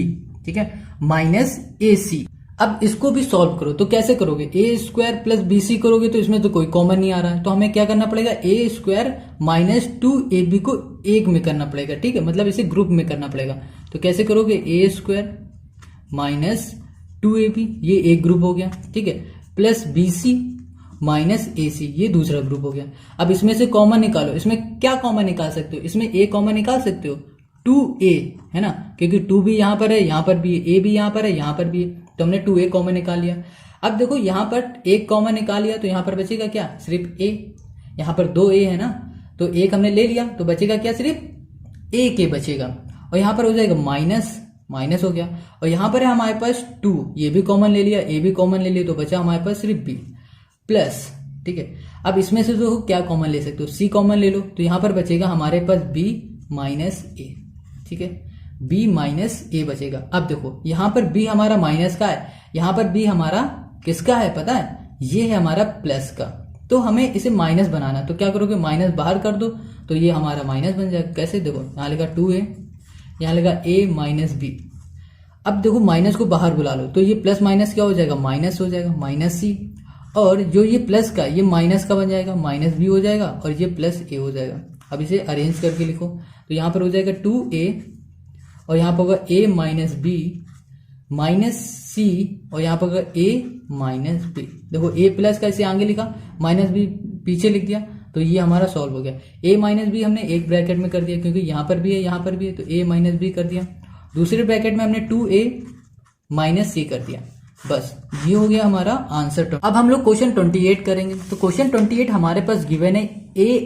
ठीक है, माइनस ac। अब इसको भी सॉल्व करो, तो कैसे करोगे, a² प्लस bc करोगे तो इसमें तो कोई कॉमन नहीं आ रहा है, तो हमें क्या करना पड़ेगा, a² -2ab को एक में करना पड़ेगा, ठीक है, मतलब इसे ग्रुप में करना पड़ेगा। तो कैसे करोगे, a² -2ab ये एक ग्रुप हो गया, ठीक है, प्लस bc माइनस ac ये दूसरा ग्रुप हो गया। अब इसमें से कॉमन निकालो, इसमें क्या कॉमन निकाल सकते हो, इसमें a कॉमन निकाल सकते हो, 2a है ना, क्योंकि 2 भी यहाँ पर है, यहाँ पर भी है, a भी यहाँ पर है, यहाँ पर भी है, तो हमने 2a कॉमन निकाल लिया। अब देखो यहाँ पर एक कॉमन निकाल लिया तो यहाँ पर बचेगा क्या, सिर्फ a, यहाँ पर 2a है ना, तो एक हमने ले लिया तो बचेगा क्या, सिर्फ a के बचेगा, और यहाँ पर हो जाएगा माइनस हो गया, और यहाँ पर है हमारे पास 2, ये भी कॉमन ले लिया, a भी कॉमन ले लिया, तो बचा हमारे पास सिर्फ b प्लस, ठीक है। अब इसमें से तो क्या कॉमन ले सकते हो, c कॉमन ले लो, तो यहाँ पर बचेगा हमारे पास b माइनस a, ठीक है, b माइनस a बचेगा। अब देखो यहाँ पर b हमारा माइनस का है, यहाँ पर b हमारा किसका है पता है, ये है हमारा प्लस का, तो हमें इसे माइनस बनाना, तो क्या करोगे, माइनस बाहर कर दो तो ये हमारा माइनस बन जाएगा। कैसे, देखो यहाँ लिखा 2a, यहाँ लिखा a माइनस b। अब देखो माइनस को बाहर बुला लो तो ये प्लस माइनस क्या हो जाएगा, माइनस हो जाएगा, माइनस c, और जो ये प्लस का ये माइनस का बन जाएगा, माइनस b हो जाएगा, और ये प्लस a हो जाएगा। अब इसे अरेंज करके लिखो तो यहाँ पर हो जाएगा 2a, और यहाँ पर होगा a minus b minus c, और यहाँ पर होगा a माइनस b। देखो a प्लस का इसे आगे लिखा, माइनस b पीछे लिख दिया, तो ये हमारा सॉल्व हो गया। a माइनस b हमने एक ब्रैकेट में कर दिया, क्योंकि यहाँ पर भी है यहाँ पर भी है, तो a माइनस b कर दिया। दूसरे ब्रैकेट में हमने 2a माइनस c कर दिया, बस ये हो गया हमारा आंसर। अब हम लोग क्वेश्चन 28 करेंगे। तो क्वेश्चन 28 हमारे पास गिवन है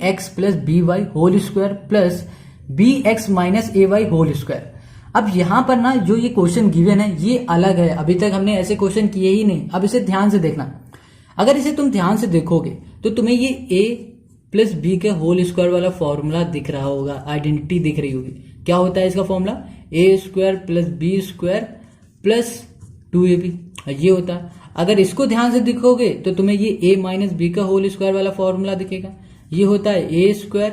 ax plus by whole square plus bx minus ay whole square. अब यहाँ पर ना जो ये क्वेश्चन गिवन है ये अलग है, अभी तक हमने ऐसे क्वेश्चन किए ही नहीं। अब इसे ध्यान से देखना, अगर इसे तुम ध्यान से देखोगे तो तुम्हें ये a प्लस b के होल स्क्वायर वाला फॉर्मूला दिख रहा होगा, आइडेंटिटी दिख रही होगी। क्या होता है इसका formula, a square plus b square plus 2ab, ये होता है। अगर इसको ध्यान से देखोगे तो तुम्हें ये a माइनस बी का होल स्क्वायर वाला फॉर्मूला दिखेगा, ये होता है a square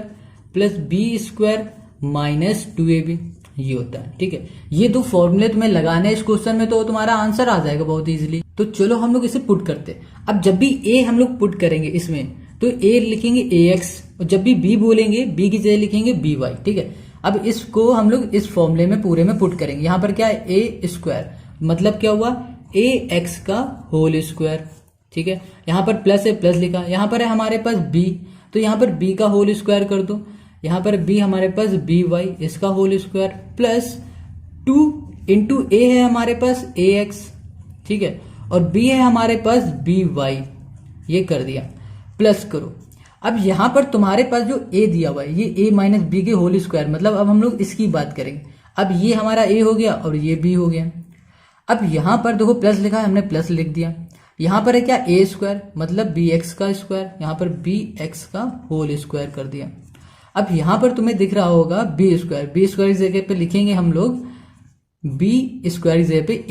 plus b square minus 2ab, ये होता है, ठीक है। ये दो फॉर्मूले तुम्हें लगाने हैं इस क्वेश्चन में तो तुम्हारा आंसर आ जाएगा बहुत इजीली। तो चलो हम लोग इसे पुट करते हैं। अब जब भी a हम लोग पुट करेंगे इसमें तो a लिखेंगे ax, और जब भी b बोलेंगे b की जगह लिखेंगे by, ठीक है। अब इसको हम लोग इस फॉर्मूले में पूरे में पुट करेंगे। यहाँ पर क्या है, a स्क्वायर मतलब क्या हुआ, ax का होल स्क्वायर, ठीक है। यहाँ पर प्लस है, प्लस लिखा, यहाँ पर है हमारे पास b, तो यहाँ पर b का होल स्क्वायर कर दो, यहाँ पर b हमारे पास by इसका whole square plus 2 into a है हमारे पास ax, ठीक है, और b है हमारे पास by, ये कर दिया, प्लस करो। अब यहाँ पर तुम्हारे पास जो a दिया हुआ है ये a माइनस बी के होल स्क्वायर, मतलब अब हम लोग इसकी बात करेंगे। अब ये हमारा a हो गया और ये b हो गया। अब यहाँ पर देखो प्लस लिखा है, हमने प्लस लिख दिया। यहाँ पर है क्या, a स्क्वायर मतलब bx का स्क्वायर, यहाँ पर bx का होल स्क्वायर कर दिया। अब यहाँ पर तुम्हें दिख रहा होगा b स्क्वायर की जगह पे लिखेंगे हम लोग b स्क्वायर की जगह पे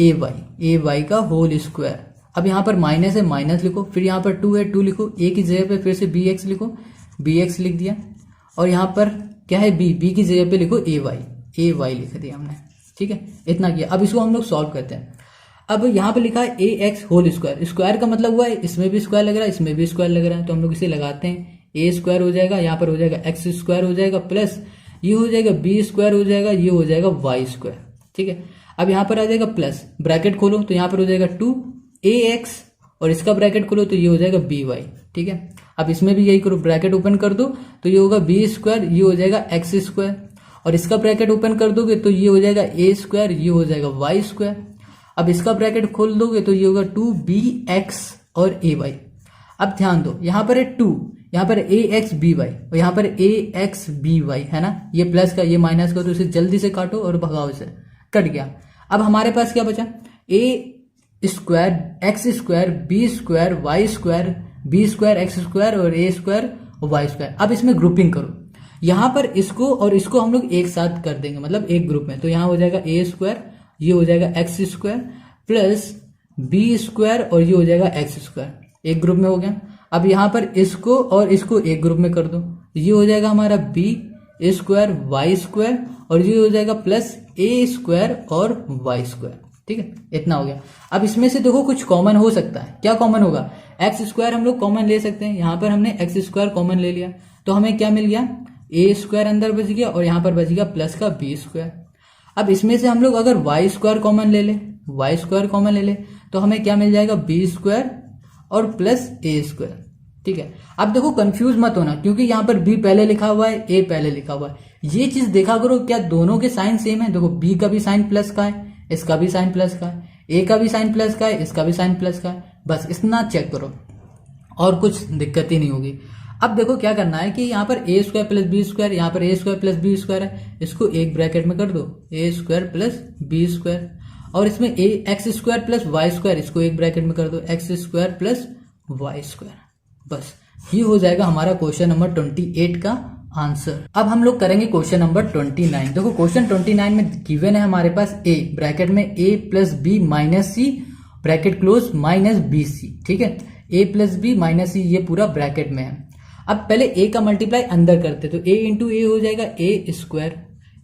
ay का होल स्क्वायर। अब यहाँ पर माइनस है, माइनस लिखो, फिर यहाँ पर 2 है, 2 लिखो, a की जगह पे फिर से bx लिखो, bx लिख दिया, और यहाँ पर क्या है b की जगह पे लिखो ay लिख दिया हमने, ठीक है, इतना किया। अब इसको हम लोग सॉल्व करते हैं। अब यहाँ पे लिखा है ax होल स्क्वायर, स्क्वायर का मतलब हुआ है इसमें भी स्क्वायर लग रहा है, इसमें भी स्क्वायर लग रहा है, तो हम लोग इसे लगाते हैं। a स्क्वायर हो जाएगा, यहाँ पर हो जाएगा x स्क्वायर हो जाएगा, प्लस ये हो जाएगा b स्क्वायर हो जाएगा, ये हो जाएगा y स्क्वायर, ठीक है। अब यहाँ पर आ जाएगा प्लस, ब्रैकेट खोलो तो यहाँ पर हो जाएगा 2ax, और इसका ब्रैकेट खोलो तो ये हो जाएगा by, ठीक है। अब इसमें भी यही करो, ब्रैकेट ओपन कर दो तो ये होगा b स्क्वायर, ये हो जाएगा x स्क्वायर, और इसका ब्रैकेट ओपन कर दोगे तो ये हो जाएगा a स्क्वायर, ये हो जाएगा y स्क्वायर। अब इसका ब्रैकेट खोल दोगे तो ये होगा 2bx और ay। अब ध्यान दो, यहाँ पर है 2, यहाँ पर axby और यहाँ पर axby है ना, ये प्लस का ये माइनस का, तो इसे जल्दी से काटो और भगाओ, इसे कट गया। अब हमारे पास क्या बचा, a square X square B square Y square B square X square और a स्क्वायर और वाई स्क्वायर। अब इसमें ग्रुपिंग करो, यहाँ पर इसको और इसको हम लोग एक साथ कर देंगे, मतलब एक ग्रुप में। तो यहाँ हो जाएगा a स्क्वायर, ये हो जाएगा X square plus B square और ये हो जाएगा एक्स स्क्वायर, एक ग्रुप में हो गया। अब यहाँ पर इसको और इसको एक ग्रुप में कर दो, ये हो जाएगा हमारा बी स्क्वायर वाई स्क्वायर और ये हो जाएगा प्लस ए स्क्वायर और वाई स्क्वायर। ठीक है, इतना हो गया। अब इसमें से देखो कुछ कॉमन हो सकता है, क्या कॉमन होगा, एक्स स्क्वायर हम लोग कॉमन ले सकते हैं, यहाँ पर हमने एक्स स्क्वायर कॉमन ले लिया तो हमें क्या मिल गया, ए स्क्वायर अंदर बच गया और यहाँ पर बच गया प्लस का बी स्क्वायर। अब इसमें से हम लोग अगर वाई स्क्वायर कॉमन ले ले, वाई स्क्वायर कॉमन ले ले तो हमें क्या मिल जाएगा, बी स्क्वायर और प्लस ए स्क्वायर। ठीक है, अब देखो कंफ्यूज मत होना, क्योंकि यहाँ पर बी पहले लिखा हुआ है, ए पहले लिखा हुआ है। ये चीज देखा करो, क्या दोनों के साइन सेम है। देखो बी का भी साइन प्लस का है, इसका भी साइन प्लस का है, ए का भी साइन प्लस का है, इसका भी साइन प्लस का है, बस इतना चेक करो और कुछ दिक्कत ही नहीं होगी। अब देखो क्या करना है कि यहाँ पर a square plus B square, यहाँ पर a square plus B square है, इसको एक ब्रैकेट में कर दो, a square plus B square, और इसमें a x square plus Y square, इसको एक ब्रैकेट में कर दो, x square plus Y square. बस ये हो जाएगा हमारा क्वेश्चन नंबर 28 का आंसर। अब हम लोग करेंगे क्वेश्चन नंबर 29। देखो क्वेश्चन 29 में गिवन है हमारे पास a ब्रैकेट में a plus B minus C bracket close minus B C. ठीक है, a plus B minus C ये पूरा ब्रैकेट में है। अब पहले a का मल्टीप्लाई अंदर करते, तो a इंटू ए हो जाएगा a square,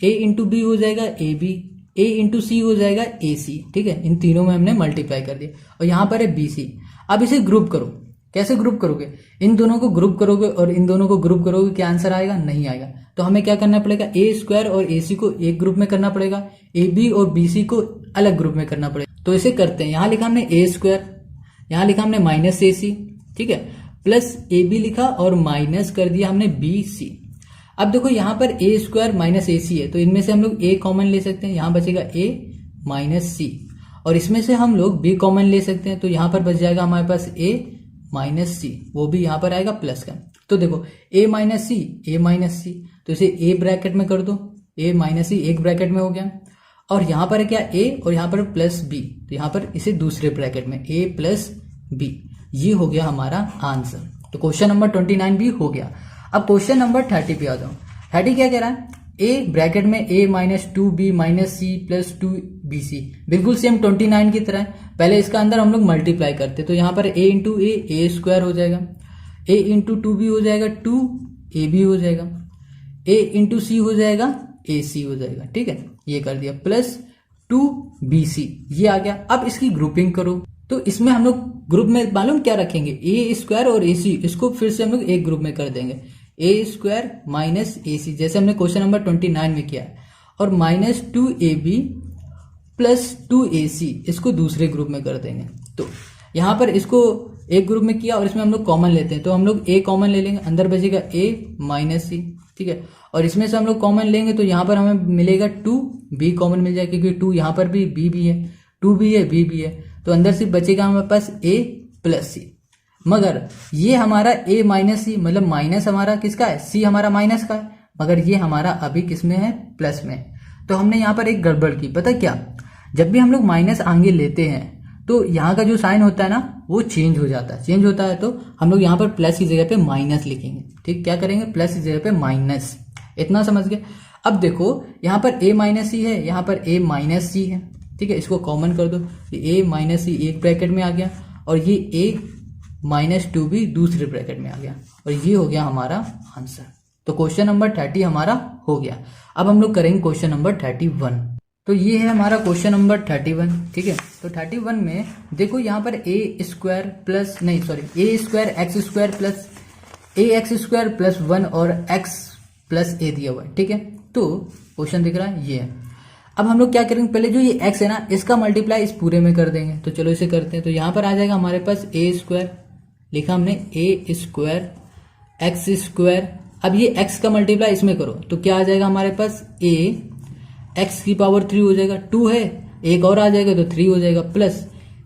a into B हो जाएगा A B, a into C हो जाएगा ए सी। ठीक है, इन तीनों में हमने मल्टीप्लाई कर दिया और यहाँ पर है बी सी। अब इसे ग्रुप करो, कैसे ग्रुप करोगे, इन दोनों को ग्रुप करोगे और इन दोनों को ग्रुप करोगे, क्या आंसर आएगा, नहीं आएगा। तो हमें क्या करना पड़ेगा, ए स्क्वायर और ए सी को एक ग्रुप में करना पड़ेगा, ए बी और बी सी को अलग ग्रुप में करना पड़ेगा। तो इसे करते हैं, यहाँ लिखा हमने ए स्क्वायर, यहाँ लिखा हमने माइनस ए सी, ठीक है, प्लस ए बी लिखा और माइनस कर दिया हमने बी सी। अब देखो यहाँ पर ए स्क्वायर माइनस ए सी है, तो इनमें से हम लोग ए कॉमन ले सकते हैं, यहाँ बचेगा ए माइनस सी, और इसमें से हम लोग बी कॉमन ले सकते हैं, तो यहाँ पर बच जाएगा हमारे पास ए माइनस सी, वो भी यहाँ पर आएगा प्लस का। तो देखो ए माइनस सी, तो इसे ए ब्रैकेट में कर दो, ए माइनस सी एक ब्रैकेट में हो गया, और यहाँ पर है क्या ए और यहाँ पर प्लस बी, तो यहाँ पर इसे दूसरे ब्रैकेट में ए प्लस बी, ये हो गया हमारा आंसर। तो क्वेश्चन नंबर 29 भी हो गया। अब क्वेश्चन नंबर 30 पे आ जाओ। 30 क्या कह रहा है, ए ब्रैकेट में a minus 2b minus c plus 2bc, बिल्कुल सेम 29 की तरह है। पहले इसका अंदर हम लोग मल्टीप्लाई करते, तो यहाँ पर a इंटू ए स्क्वायर हो जाएगा, a इंटू 2b हो जाएगा 2ab हो जाएगा, a इंटू सी हो जाएगा ac हो जाएगा। ठीक है, ये कर दिया, प्लस 2bc ये आ गया। अब इसकी ग्रुपिंग करो, तो इसमें हम लोग ग्रुप में मालूम क्या रखेंगे, ए स्क्वायर और ac, इसको फिर से हम लोग एक ग्रुप में कर देंगे, ए स्क्वायर माइनस ए सी, जैसे हमने क्वेश्चन नंबर 29 में किया है, और माइनस 2ab प्लस 2ac, इसको दूसरे ग्रुप में कर देंगे। तो यहाँ पर इसको एक ग्रुप में किया और इसमें हम लोग कॉमन लेते हैं, तो हम लोग a कॉमन ले लेंगे, अंदर बचेगा a माइनस सी। ठीक है, और इसमें से हम लोग कॉमन लेंगे तो यहाँ पर हमें मिलेगा 2b कॉमन मिल जाएगा, क्योंकि 2 यहाँ पर भी b भी है, 2b है b भी है, तो अंदर से बचेगा हमारे पास a प्लस सी। मगर ये हमारा a माइनस सी, मतलब माइनस हमारा किसका है, c हमारा माइनस का है, मगर ये हमारा अभी किसमें है, प्लस में। तो हमने यहाँ पर एक गड़बड़ की, पता क्या, जब भी हम लोग माइनस आगे लेते हैं तो यहाँ का जो साइन होता है ना वो चेंज हो जाता है, चेंज होता है, तो हम लोग यहाँ पर प्लस की जगह पे माइनस लिखेंगे। ठीक, क्या करेंगे, प्लस की जगह पे माइनस, इतना समझ गए। अब देखो यहाँ पर a माइनस सी है, यहाँ पर a माइनस सी है। ठीक है, इसको कॉमन कर दो, a माइनस सी एक ब्रैकेट में आ गया और ये a माइनस 2b दूसरे ब्रैकेट में आ गया, और ये हो गया हमारा आंसर। तो क्वेश्चन नंबर 30 हमारा हो गया। अब हम लोग करेंगे क्वेश्चन नंबर 31। तो ये है हमारा क्वेश्चन नंबर 31। ठीक है, तो 31 में देखो यहाँ पर a square plus A square X square plus a x square plus 1 और एक्स प्लस ए दिया हुआ है। ठीक है, तो क्वेश्चन दिख रहा है ये है। अब हम लोग क्या करेंगे, पहले जो ये x है ना इसका मल्टीप्लाई इस पूरे में कर देंगे, तो चलो इसे करते हैं। तो यहाँ पर आ जाएगा हमारे पास ए स्क्वायर, लिखा हमने ए स्क्वायर एक्स स्क्वायर। अब ये x का मल्टीप्लाई इसमें करो तो क्या आ जाएगा हमारे पास, a x की पावर 3 हो जाएगा, 2 है एक और आ जाएगा तो 3 हो जाएगा, प्लस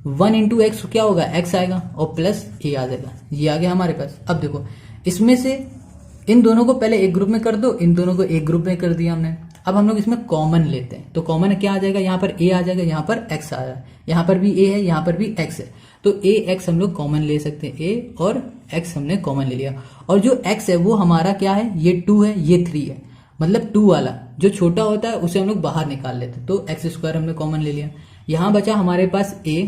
1 इंटू एक्स क्या होगा, एक्स आएगा और प्लस ए आ जाएगा, ये आ गया हमारे पास। अब देखो इसमें से इन दोनों को पहले एक ग्रुप में कर दो, इन दोनों को एक ग्रुप में कर दिया हमने। अब हम लोग इसमें कॉमन लेते हैं, तो कॉमन क्या आ जाएगा, यहाँ पर ए आ जाएगा, यहाँ पर एक्स आ रहा है, यहाँ पर भी ए है, यहाँ पर भी एक्स है, तो ए एक्स हम लोग कॉमन ले सकते हैं, ए और एक्स हमने कॉमन ले लिया। और जो एक्स है वो हमारा क्या है, ये 2 है, ये 3 है, मतलब 2 वाला जो छोटा होता है उसे हम लोग बाहर निकाल लेते हैं, तो एक्स स्क्वायर हमने कॉमन ले लिया। यहाँ बचा हमारे पास ए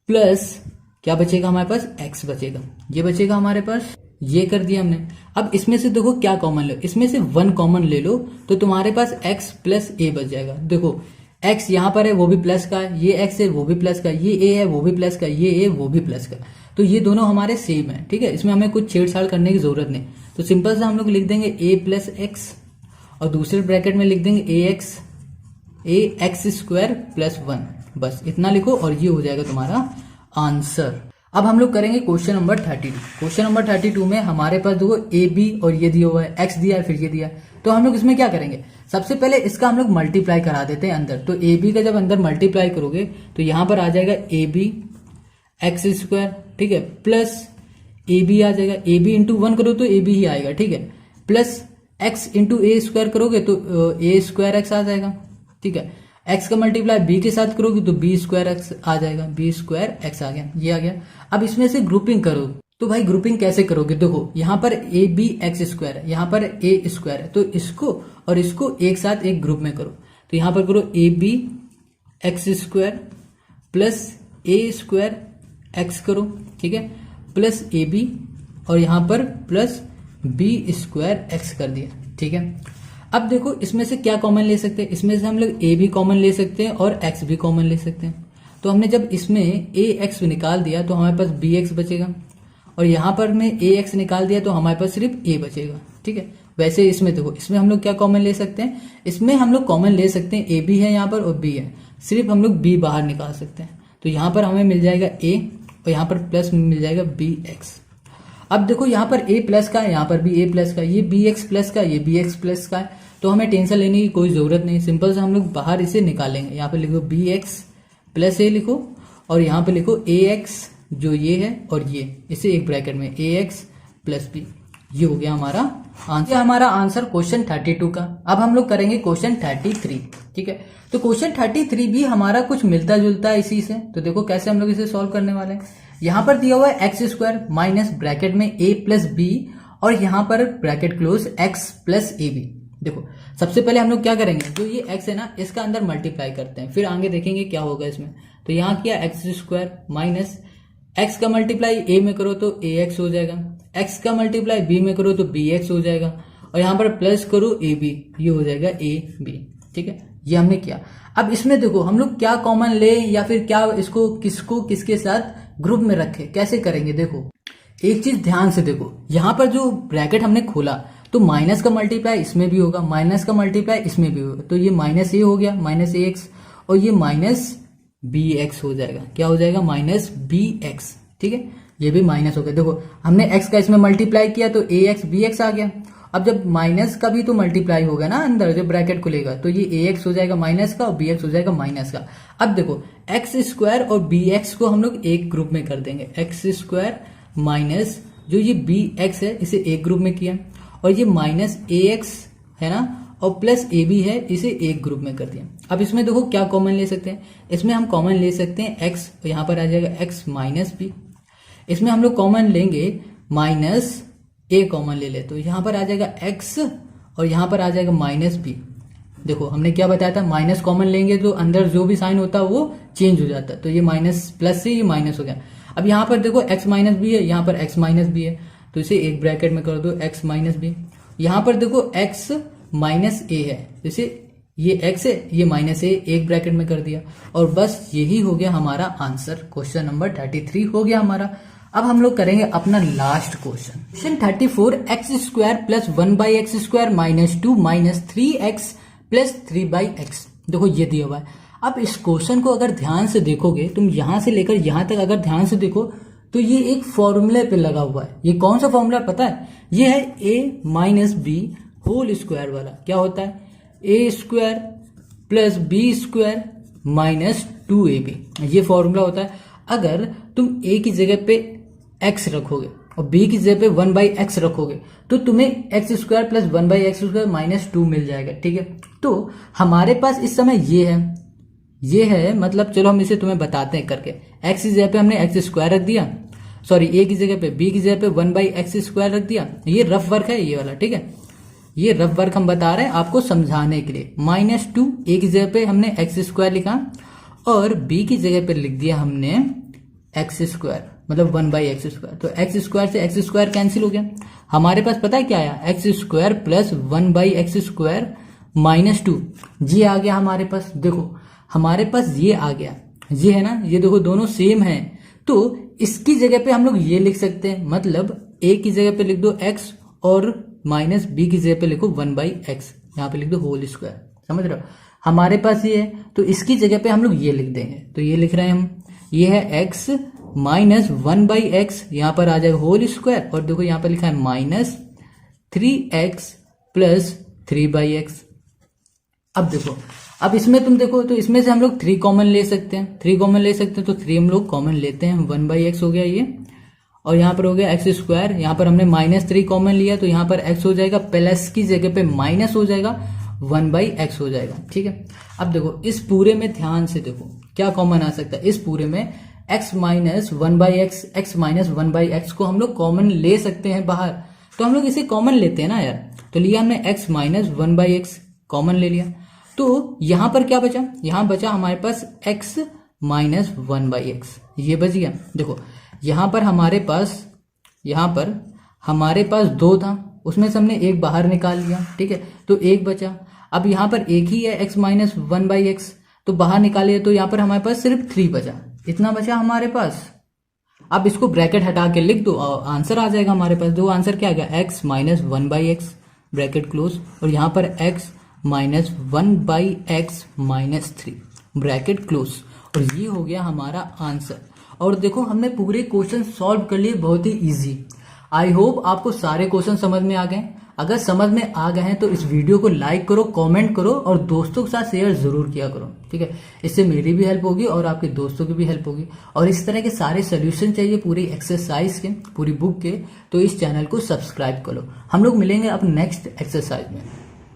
प्लस क्या बचेगा हमारे पास, एक्स बचेगा, ये बचेगा हमारे पास, ये कर दिया हमने। अब इसमें से देखो क्या कॉमन लो, इसमें से 1 कॉमन ले लो तो तुम्हारे पास x प्लस ए बच जाएगा। देखो x यहाँ पर है वो भी प्लस का है, ये x है वो भी प्लस का, ये a है वो भी प्लस का, ये a वो भी प्लस का, तो ये दोनों हमारे सेम है, ठीक है, इसमें हमें कुछ छेड़छाड़ करने की जरूरत नहीं। तो सिंपल सा हम लोग लिख देंगे a प्लस एक्स और दूसरे ब्रैकेट में लिख देंगे ए एक्स स्क्वायर प्लस 1, बस इतना लिखो और ये हो जाएगा तुम्हारा आंसर। अब हम लोग करेंगे क्वेश्चन नंबर 32। क्वेश्चन नंबर 32 में हमारे पास देखो ए बी और ये दिया हुआ है, एक्स दिया है, फिर ये दिया है, तो हम लोग इसमें क्या करेंगे, सबसे पहले इसका हम लोग मल्टीप्लाई करा देते हैं अंदर। तो ए बी का जब अंदर मल्टीप्लाई करोगे तो यहाँ पर आ जाएगा ए बी एक्स स्क्वायर, ठीक है, प्लस ए बी आ जाएगा, ए बी इंटू 1 करो तो ए बी ही आएगा, ठीक है, प्लस एक्स इंटू ए स्क्वायर करोगे तो ए स्क्वायर एक्स आ जाएगा, ठीक है, एक्स का मल्टीप्लाई बी के साथ करोगे तो बी स्क्वायर एक्स आ जाएगा, बी स्क्वायर एक्स आ गया, ये आ गया। अब इसमें से ग्रुपिंग करो, तो भाई ग्रुपिंग कैसे करोगे, देखो यहाँ पर ए बी एक्स स्क्वायर है, यहाँ पर ए स्क्वायर है, तो इसको और इसको एक साथ एक ग्रुप में करो। तो यहाँ पर करो A B X square plus A square X करो, ठीक है, प्लस ए बी और यहाँ पर प्लस बी स्क्वायर एक्स कर दिया, ठीक है। अब देखो इसमें से क्या कॉमन ले सकते हैं, इसमें से हम लोग ए भी कॉमन ले सकते हैं और एक्स भी कॉमन ले सकते हैं। तो हमने जब इसमें ए एक्स निकाल दिया तो हमारे पास बी एक्स बचेगा, और यहाँ पर में ए एक्स निकाल दिया तो हमारे पास सिर्फ ए बचेगा, ठीक है। वैसे इसमें देखो इसमें हम लोग क्या कॉमन ले सकते हैं, इसमें हम लोग कॉमन ले सकते हैं ए बी है यहाँ पर और बी है, सिर्फ हम लोग बी बाहर निकाल सकते हैं। तो यहाँ पर हमें मिल जाएगा ए और यहाँ पर प्लस मिल जाएगा बी एक्स। अब देखो यहाँ पर ए प्लस का है, यहाँ पर भी ए प्लस का, ये बी एक्स प्लस का, ये बी एक्स प्लस का है, तो हमें टेंशन लेने की कोई जरूरत नहीं, सिंपल से हम लोग बाहर इसे निकालेंगे। यहाँ पे लिखो बी एक्स प्लस ए लिखो और यहाँ पे लिखो ए एक्स जो ये है और ये इसे एक ब्रैकेट में ए एक्स प्लस बी, ये हो गया हमारा आंसर। हमारा आंसर क्वेश्चन 32 का। अब हम लोग करेंगे क्वेश्चन 33, ठीक है। तो क्वेश्चन 33 भी हमारा कुछ मिलता जुलता है इसी से, तो देखो कैसे हम लोग इसे सॉल्व करने वाले हैं। यहाँ पर दिया हुआ है एक्स स्क्वायर माइनस ब्रैकेट में ए प्लस बी और यहाँ पर ब्रैकेट क्लोज एक्स प्लस ए बी। देखो सबसे पहले हम लोग क्या करेंगे, जो ये x है ना इसका अंदर मल्टीप्लाई करते हैं, फिर आगे देखेंगे क्या होगा इसमें। तो यहाँ किया एक्स स्क्वायर माइनस एक्स का मल्टीप्लाई ए में करो तो ए एक्स हो जाएगा, एक्स का मल्टीप्लाई बी में करो तो बी एक्स हो जाएगा और यहाँ पर प्लस करो ए बी, ये हो जाएगा ए बी, ठीक है, ये हमने किया। अब इसमें देखो हम लोग क्या कॉमन ले या फिर क्या इसको किसको किसके साथ ग्रुप में रखे, कैसे करेंगे। देखो एक चीज ध्यान से देखो, यहाँ पर जो ब्रैकेट हमने खोला तो माइनस का मल्टीप्लाई इसमें भी होगा, माइनस का मल्टीप्लाई इसमें भी होगा, तो ये माइनस ए हो गया, माइनस ए एक्स, और ये माइनस बी एक्स हो जाएगा, क्या हो जाएगा माइनस बी एक्स, ठीक है, ये भी माइनस हो गया। देखो हमने एक्स का इसमें मल्टीप्लाई किया तो ए एक्स बी एक्स आ गया। अब जब माइनस का भी तो मल्टीप्लाई होगा ना अंदर जब ब्रैकेट खुलेगा, तो ये ए एक्स हो जाएगा माइनस का और बी एक्स हो जाएगा माइनस का। अब देखो एक्स स्क्वायर और बी एक्स को हम लोग एक ग्रुप में कर देंगे, एक्स स्क्वायर माइनस जो ये बी एक्स है इसे एक ग्रुप में किया, और ये माइनस ए एक्स है ना और प्लस ए बी है इसे एक ग्रुप में कर दिया। अब इसमें देखो क्या कॉमन ले सकते हैं, इसमें हम कॉमन ले सकते हैं एक्स, तो यहाँ पर आ जाएगा एक्स माइनस बी। इसमें हम लोग कॉमन लेंगे माइनस ए कॉमन ले ले, तो यहाँ पर आ जाएगा एक्स और यहाँ पर आ जाएगा माइनस बी। देखो हमने क्या बताया था, माइनस कॉमन लेंगे तो अंदर जो भी साइन होता है वो चेंज हो जाता है, तो ये माइनस प्लस से ये माइनस हो गया। अब यहाँ पर देखो एक्स माइनस बी है, यहाँ पर एक्स माइनस बी है, तो इसे एक ब्रैकेट में कर दो एक्स माइनस बी। यहाँ पर देखो एक्स माइनस ए है, जैसे ये एक्स है ये माइनस ए, एक ब्रैकेट में कर दिया, और बस यही हो गया हमारा आंसर। क्वेश्चन नंबर 33 हो गया हमारा। अब हम लोग करेंगे अपना last question, question 34, x square plus 1 by x square minus 2 minus 3x plus 3 by x. देखो ये दिया हुआ है। अब इस क्वेश्चन को अगर ध्यान से देखोगे, तुम यहां से लेकर यहां तक अगर ध्यान से देखो तो ये एक फॉर्मूले पे लगा हुआ है। ये कौन सा फॉर्मूला पता है, ये है a minus b whole square वाला। क्या होता है, a square plus B square minus 2ab, ये फॉर्मूला होता है। अगर तुम a की जगह पे x रखोगे और b की जगह पे 1/x रखोगे तो तुम्हें x square plus 1/x square minus 2 मिल जाएगा, ठीक है। तो हमारे पास इस समय ये है मतलब चलो हम इसे तुम्हें बताते हैं करके। x की जगह पे हमने x स्क्वायर रख दिया, सॉरी a की जगह पे b की जगह पे 1/x स्क्वायर रख दिया। ये रफ वर्क है ये वाला, ठीक है। ये रफ वर्क हम बता रहे हैं आपको समझाने के लिए। माइनस 2, a की जगह पे हमने x स्क्वायर लिखा और b की जगह पे लिख दिया हमने x स्क्वायर मतलब 1/x स्क्वायर। तो x स्क्वायर से x स्क्वायर कैंसिल हो गया। हमारे पास पता है क्या आया, x square plus 1/x square minus 2, ये आ गया हमारे पास। देखो हमारे पास ये आ गया, ये है ना, ये देखो दोनों सेम है। तो इसकी जगह पे हम लोग ये लिख सकते हैं, मतलब a की जगह पे लिख दो x और माइनस b की जगह पे लिखो 1/x, यहाँ पे लिख दो होल स्क्वायर। समझ रहे हो, हमारे पास ये है तो इसकी जगह पे हम लोग ये लिख देंगे। तो ये लिख रहे हैं हम, ये है x माइनस 1/x, यहाँ पर आ जाएगा होल स्क्वायर और देखो यहाँ पर लिखा है माइनस 3x प्लस 3/x। अब देखो, अब इसमें तुम देखो तो इसमें से हम लोग 3 कॉमन ले सकते हैं, 3 कॉमन ले सकते हैं। तो 3 हम लोग कॉमन लेते हैं, 1/x हो गया ये, और यहाँ पर हो गया x स्क्वायर। यहाँ पर हमने माइनस 3 कॉमन लिया तो यहाँ पर x हो जाएगा, प्लस की जगह पे माइनस हो जाएगा, 1/x हो जाएगा, ठीक है। अब देखो इस पूरे में ध्यान से देखो क्या कॉमन आ सकता है। इस पूरे में x minus 1/x, x minus 1/x को हम लोग कॉमन ले सकते हैं बाहर। तो हम लोग इसे कॉमन लेते हैं ना यार। तो लिया हमने x माइनस 1/x कॉमन ले लिया। तो यहां पर क्या बचा, यहां बचा हमारे पास x माइनस 1/x, ये बच गया। देखो यहां पर हमारे पास 2 था, उसमें से हमने एक बाहर निकाल लिया, ठीक है। तो एक बचा। अब यहाँ पर एक ही है x माइनस 1/x, तो बाहर निकालिए तो यहाँ पर हमारे पास सिर्फ 3 बचा, इतना बचा हमारे पास। अब इसको ब्रैकेट हटा के लिख दो और आंसर आ जाएगा हमारे पास। दो आंसर क्या आ गया, x minus 1/x bracket close, और यहाँ पर x minus 1/x minus 3 bracket close, और ये हो गया हमारा आंसर। और देखो हमने पूरे क्वेश्चन सॉल्व कर लिए, बहुत ही इजी। आई होप आपको सारे क्वेश्चन समझ में आ गए। अगर समझ में आ गए हैं तो इस वीडियो को लाइक करो, कमेंट करो और दोस्तों के साथ शेयर जरूर किया करो, ठीक है। इससे मेरी भी हेल्प होगी और आपके दोस्तों की भी हेल्प होगी। और इस तरह के सारे सोल्यूशन चाहिए पूरी एक्सरसाइज के, पूरी बुक के, तो इस चैनल को सब्सक्राइब करो। हम लोग मिलेंगे अब नेक्स्ट एक्सरसाइज में।